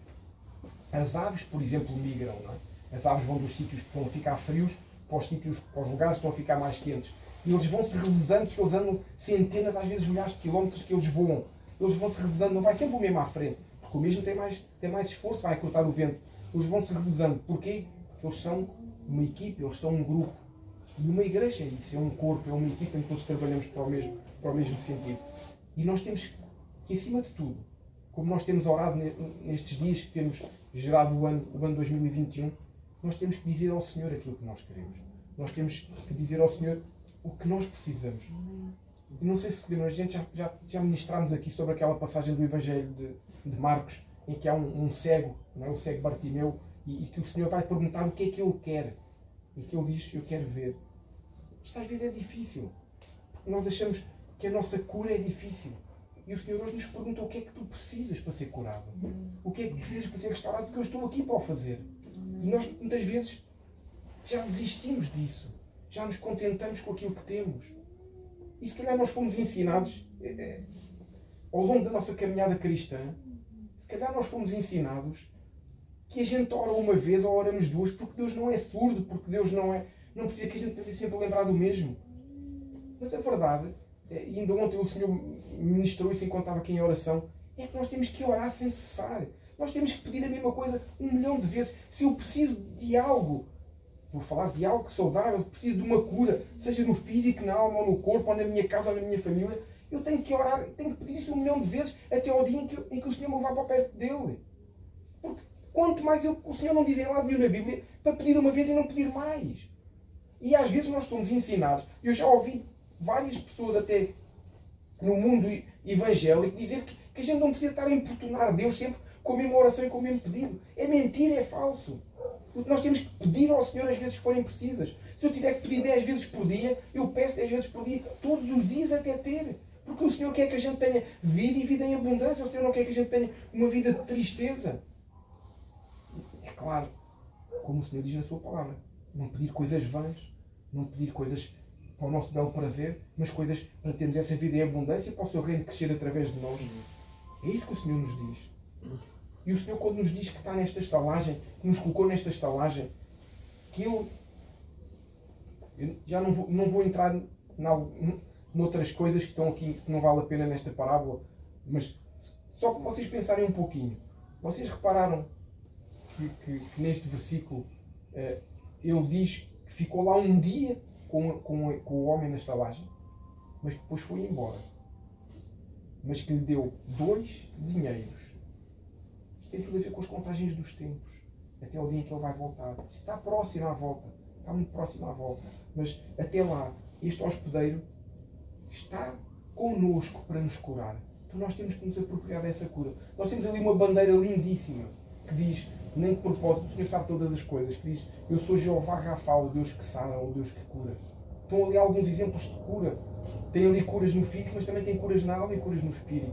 as aves, por exemplo, migram. Não é? As aves vão dos sítios que estão a ficar frios para os lugares que estão a ficar mais quentes. E eles vão se revezando, porque eles andam centenas, às vezes milhares de quilómetros que eles voam. Eles vão se revezando, não vai sempre o mesmo à frente, porque o mesmo tem mais esforço, vai cortar o vento. Eles vão se revezando. Porquê? Porque eles são uma equipe, eles são um grupo. E uma igreja é isso, é um corpo, é uma equipe em que todos trabalhamos para o mesmo sentido. E nós temos que, acima de tudo, como nós temos orado nestes dias que temos gerado o ano 2021, nós temos que dizer ao Senhor aquilo que nós queremos. Nós temos que dizer ao Senhor o que nós precisamos. E não sei se lembram, a gente já ministrámos aqui sobre aquela passagem do Evangelho de Marcos, em que há um cego, não é? O cego Bartimeu, e que o Senhor vai perguntar o que é que ele quer. E que ele diz, eu quero ver. Isto às vezes é difícil. Porque nós achamos que a nossa cura é difícil. E o Senhor hoje nos pergunta o que é que tu precisas para ser curado. O que é que precisas para ser restaurado, porque eu estou aqui para o fazer. E nós muitas vezes já desistimos disso. Já nos contentamos com aquilo que temos. E se calhar nós fomos ensinados, ao longo da nossa caminhada cristã, se calhar nós fomos ensinados que a gente ora uma vez ou oramos duas, porque Deus não é surdo, porque Deus não precisa que a gente esteja sempre a lembrar do mesmo. Mas a verdade, e ainda ontem o Senhor ministrou isso enquanto estava aqui em oração, é que nós temos que orar sem cessar. Nós temos que pedir a mesma coisa 1 milhão de vezes. Se eu preciso de algo, vou falar de algo saudável, preciso de uma cura, seja no físico, na alma, ou no corpo, ou na minha casa, ou na minha família, eu tenho que orar, tenho que pedir isso 1 milhão de vezes até ao dia em que o Senhor me levar para perto dele. Porque quanto mais o Senhor não diz em lado nenhum na Bíblia para pedir uma vez e não pedir mais. E às vezes nós somos ensinados, eu já ouvi várias pessoas até no mundo evangélico dizer que a gente não precisa estar a importunar Deus sempre com a mesma oração e com o mesmo pedido. É mentira, é falso. Porque nós temos que pedir ao Senhor as vezes que forem precisas. Se eu tiver que pedir 10 vezes por dia, eu peço 10 vezes por dia, todos os dias até ter. Porque o Senhor quer que a gente tenha vida e vida em abundância. O Senhor não quer que a gente tenha uma vida de tristeza. É claro, como o Senhor diz na sua palavra, não pedir coisas vãs, não pedir coisas para o nosso belo prazer, mas coisas para termos essa vida em abundância, para o seu reino crescer através de nós. É isso que o Senhor nos diz. E o Senhor, quando nos diz que está nesta estalagem, que nos colocou nesta estalagem, que eu já não vou entrar noutras coisas que estão aqui, que não vale a pena nesta parábola, mas só para vocês pensarem um pouquinho. Vocês repararam que neste versículo ele diz que ficou lá um dia com o homem na estalagem, mas que depois foi embora. Mas que lhe deu 2 dinheiros. Isto tem tudo a ver com as contagens dos tempos. Até o dia em que ele vai voltar. Isto está próximo à volta. Está muito próximo à volta. Mas até lá, este hospedeiro está connosco para nos curar. Então nós temos que nos apropriar dessa cura. Nós temos ali uma bandeira lindíssima que diz, nem de propósito, o Senhor sabe todas as coisas, que diz, eu sou Jeová Rafa, o Deus que sara, o Deus que cura. Estão ali alguns exemplos de cura. Tem ali curas no físico, mas também tem curas na alma e curas no espírito.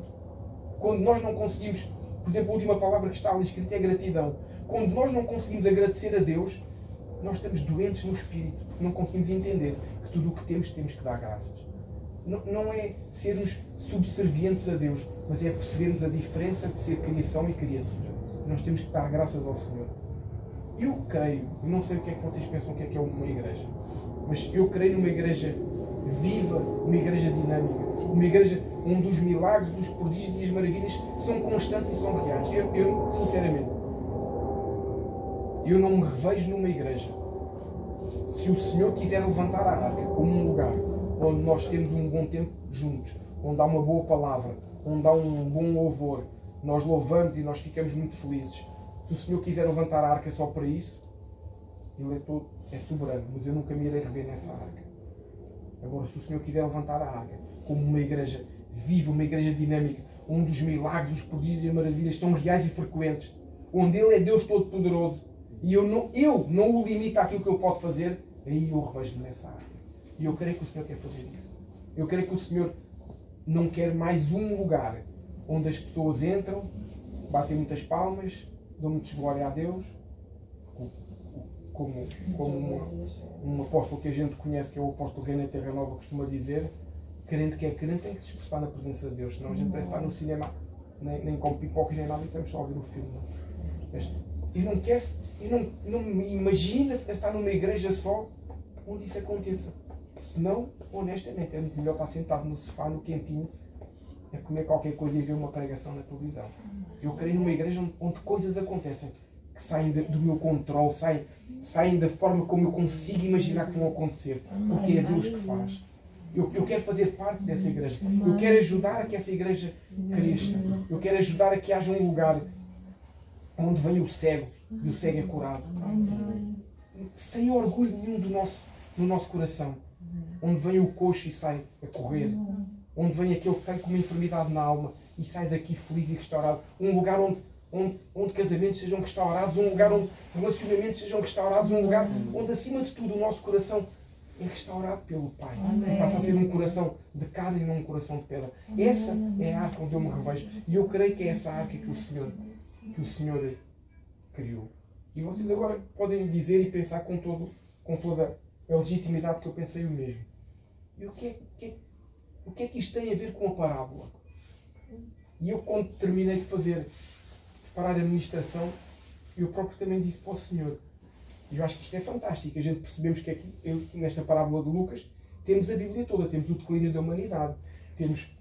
Quando nós não conseguimos, por exemplo, a última palavra que está ali escrita é gratidão. Quando nós não conseguimos agradecer a Deus, nós estamos doentes no espírito, porque não conseguimos entender que tudo o que temos que dar graças. Não é sermos subservientes a Deus, mas é percebermos a diferença de ser criação e criatura. Nós temos que dar graças ao Senhor. Eu creio, não sei o que é que vocês pensam que é uma igreja, mas eu creio numa igreja viva, uma igreja dinâmica, uma igreja onde os milagres, os prodígios e as maravilhas são constantes e são reais. Eu sinceramente, eu não me revejo numa igreja. Se o Senhor quiser levantar a arca como um lugar onde nós temos um bom tempo juntos, onde há uma boa palavra, onde há um bom louvor, nós louvamos e nós ficamos muito felizes, Se o Senhor quiser levantar a arca só para isso, Ele é soberano, mas eu nunca me irei rever nessa arca. Agora, se o Senhor quiser levantar a arca como uma igreja viva, uma igreja dinâmica, onde os milagres, os prodígios e as maravilhas estão reais e frequentes, onde Ele é Deus Todo-Poderoso e eu não o limito àquilo que Ele pode fazer, aí eu revejo-me nessa arca. E eu creio que o Senhor quer fazer isso. Eu creio que o Senhor não quer mais um lugar onde as pessoas entram, batem muitas palmas, dão muitas glória a Deus, como um apóstolo que a gente conhece, que é o apóstolo René Terra Nova, costuma dizer: crente que é crente tem que se expressar na presença de Deus, senão a gente parece estar no cinema, nem com pipoca nem nada, e estamos só a ouvir o filme. Eu não me imagino estar numa igreja só onde isso aconteça. Senão, honestamente, é muito melhor estar sentado no sofá, no quentinho, a comer qualquer coisa e ver uma pregação na televisão. Eu creio numa igreja onde coisas acontecem que saem do meu controle, saem da forma como eu consigo imaginar que vão acontecer, porque é Deus que faz. Eu quero fazer parte dessa igreja. Eu quero ajudar a que essa igreja cresça. Eu quero ajudar a que haja um lugar onde venha o cego e o cego é curado. Sem orgulho nenhum do nosso coração. Onde vem o coxo e sai a correr. Onde vem aquele que tem com uma enfermidade na alma e sai daqui feliz e restaurado. Um lugar onde casamentos sejam restaurados, um lugar onde relacionamentos sejam restaurados, um lugar onde, acima de tudo, o nosso coração é restaurado pelo Pai. Passa a ser um coração de carne e não um coração de pedra. Essa é a arca onde eu me revejo. E eu creio que é essa arca que o Senhor criou. E vocês agora podem dizer e pensar com toda a legitimidade que eu pensei o mesmo. E o que é que isto tem a ver com a parábola? E eu, quando terminei de preparar a ministração, eu próprio também disse para o Senhor: eu acho que isto é fantástico. A gente percebemos que aqui, nesta parábola de Lucas, temos a Bíblia toda, temos o declínio da humanidade, temos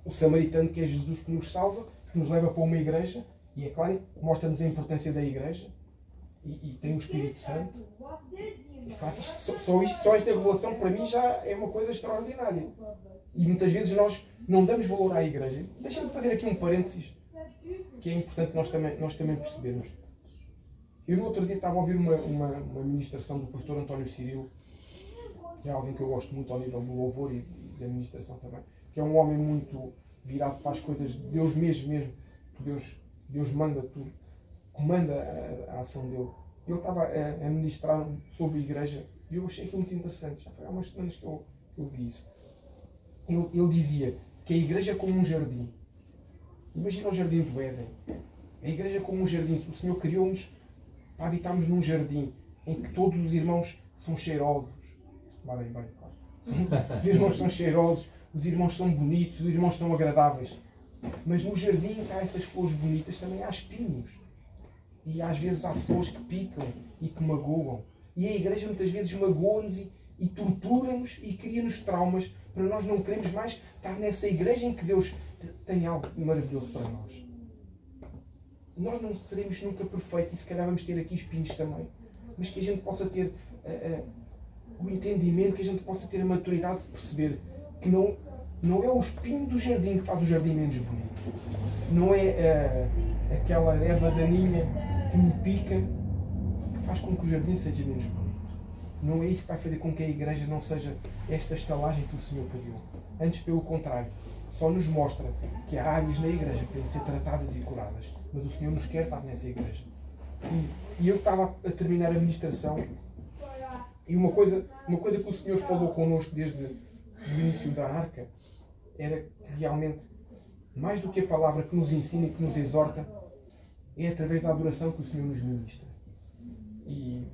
o samaritano, que é Jesus, que nos salva, que nos leva para uma igreja, e é claro, mostra-nos a importância da igreja, e tem o Espírito Santo. E claro, só esta revelação para mim já é uma coisa extraordinária. E muitas vezes nós não damos valor à igreja. Deixa-me fazer aqui um parênteses, que é importante nós também percebermos. Eu no outro dia estava a ouvir uma ministração do pastor António Cirilo, que é alguém que eu gosto muito ao nível do louvor e da ministração também, que é um homem muito virado para as coisas de Deus mesmo, que Deus manda tudo, comanda a ação dele. Ele estava a ministrar sobre a igreja e eu achei aquilo muito interessante. Já foi há umas semanas que eu vi isso. Ele dizia que a igreja é como um jardim. Imagina o jardim do Éden. A igreja é como um jardim. O Senhor criou-nos para habitarmos num jardim em que todos os irmãos são cheirosos. Se tomarem bem, claro. Os irmãos são cheirosos, os irmãos são bonitos, os irmãos são agradáveis. Mas no jardim que há essas flores bonitas também há espinhos. E às vezes há flores que picam e que magoam. E a igreja muitas vezes magoa-nos e tortura-nos e cria-nos traumas para nós não queremos mais estar nessa igreja em que Deus tem algo maravilhoso para nós. Nós não seremos nunca perfeitos e se calhar vamos ter aqui espinhos também. Mas que a gente possa ter o entendimento, que a gente possa ter a maturidade de perceber que não é o espinho do jardim que faz o jardim menos bonito. Não é aquela erva daninha que me pica que faz com que o jardim seja menos bonito. Não é isso que vai fazer com que a igreja não seja esta estalagem que o Senhor criou. Antes, pelo contrário, só nos mostra que há áreas na igreja que têm de ser tratadas e curadas. Mas o Senhor nos quer estar nessa igreja. E eu estava a terminar a ministração e uma coisa que o Senhor falou connosco desde o início da arca era que realmente, mais do que a palavra que nos ensina e que nos exorta, é através da adoração que o Senhor nos ministra. E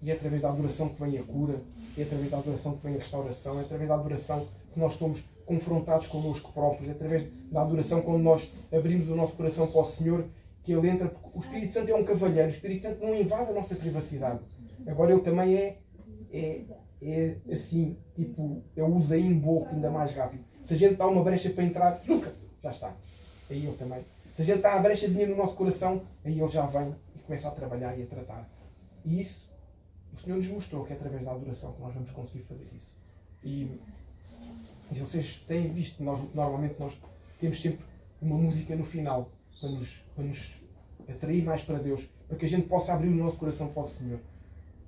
é através da adoração que vem a cura, é através da adoração que vem a restauração, é através da adoração que nós somos confrontados connosco próprios, é através da adoração quando nós abrimos o nosso coração para o Senhor, que Ele entra, porque o Espírito Santo é um cavalheiro, o Espírito Santo não invade a nossa privacidade. Agora Ele também é assim, tipo, é o Usain Bolt ainda mais rápido. Se a gente dá uma brecha para entrar, já está. Aí Ele também. Se a gente dá a brechazinha no nosso coração, aí Ele já vem e começa a trabalhar e a tratar. E isso, o Senhor nos mostrou que é através da adoração que nós vamos conseguir fazer isso. E vocês têm visto, normalmente nós temos sempre uma música no final para nos atrair mais para Deus, para que a gente possa abrir o nosso coração para o Senhor.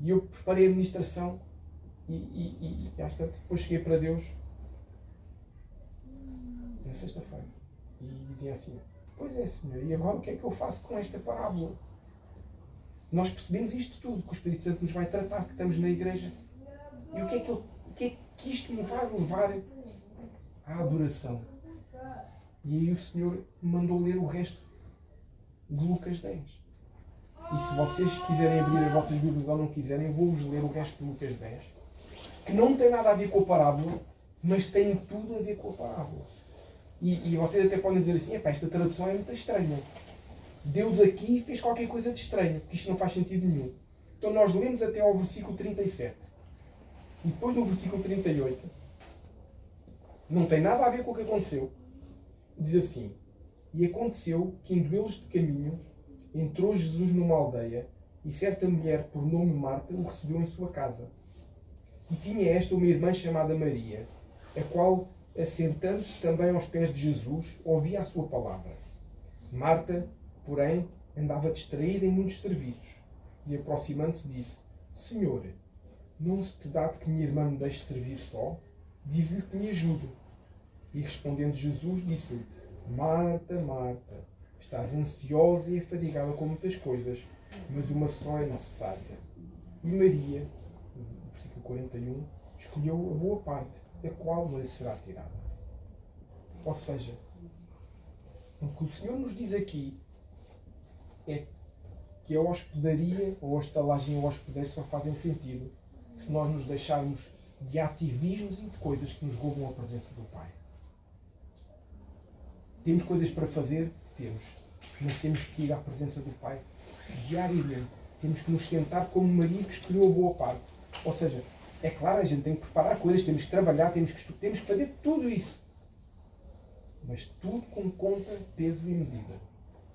E eu preparei a ministração e às tantas depois cheguei para Deus na sexta-feira e dizia assim: pois é, Senhor, e agora o que é que eu faço com esta parábola? Nós percebemos isto tudo, que o Espírito Santo nos vai tratar, que estamos na igreja. E o que é que isto me vai levar à adoração? E aí o Senhor me mandou ler o resto de Lucas 10. E se vocês quiserem abrir as vossas Bíblias ou não quiserem, eu vou-vos ler o resto de Lucas 10. Que não tem nada a ver com a parábola, mas tem tudo a ver com a parábola. E vocês até podem dizer assim: esta tradução é muito estranha. Deus aqui fez qualquer coisa de estranho, porque isto não faz sentido nenhum. Então nós lemos até ao versículo 37. E depois no versículo 38, não tem nada a ver com o que aconteceu. Diz assim: e aconteceu que, indo eles de caminho, entrou Jesus numa aldeia, e certa mulher, por nome Marta, o recebeu em sua casa. E tinha esta uma irmã chamada Maria, a qual, assentando-se também aos pés de Jesus, ouvia a sua palavra. Marta, porém, andava distraída em muitos serviços, e aproximando-se disse: Senhor, não se te dá de que minha irmã me deixe servir só? Diz-lhe que me ajude. E respondendo Jesus, disse-lhe: Marta, Marta, estás ansiosa e afadigada com muitas coisas, mas uma só é necessária. E Maria, versículo 41, escolheu a boa parte, a qual não lhe será tirada. Ou seja, o que o Senhor nos diz aqui é que a hospedaria, ou a estalagem ou o hospedeiro só fazem sentido se nós nos deixarmos de ativismos e de coisas que nos roubam a presença do Pai. Temos coisas para fazer? Temos. Mas temos que ir à presença do Pai diariamente. Temos que nos sentar como Maria que escolheu a boa parte. Ou seja, é claro, a gente tem que preparar coisas, temos que trabalhar, temos que fazer tudo isso. Mas tudo com conta, peso e medida.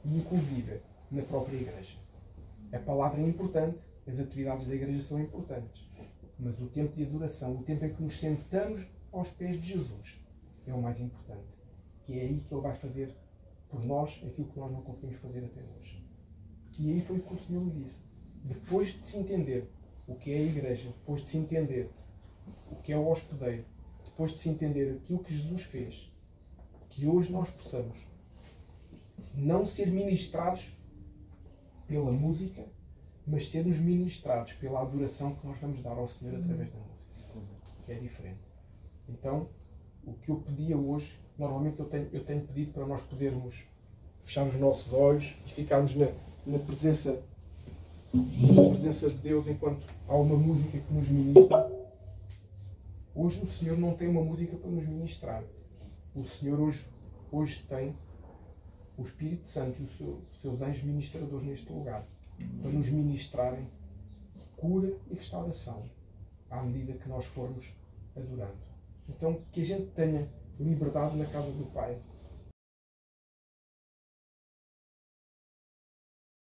E inclusive na própria igreja. A palavra é importante, as atividades da igreja são importantes. Mas o tempo de adoração, o tempo em que nos sentamos aos pés de Jesus, é o mais importante. Que é aí que Ele vai fazer por nós aquilo que nós não conseguimos fazer até hoje. E aí foi o que o Senhor me disse. Depois de se entender o que é a igreja, depois de se entender o que é o hospedeiro, depois de se entender aquilo que Jesus fez, que hoje nós possamos não ser ministrados pela música, mas sermos ministrados pela adoração que nós vamos dar ao Senhor através da música, que é diferente. Então, o que eu pedia hoje, normalmente eu tenho pedido para nós podermos fechar os nossos olhos e ficarmos na presença de Deus enquanto há uma música que nos ministra. Hoje o Senhor não tem uma música para nos ministrar. O Senhor hoje tem o Espírito Santo e os seus anjos ministradores neste lugar para nos ministrarem cura e restauração à medida que nós formos adorando. Então, que a gente tenha liberdade na casa do Pai,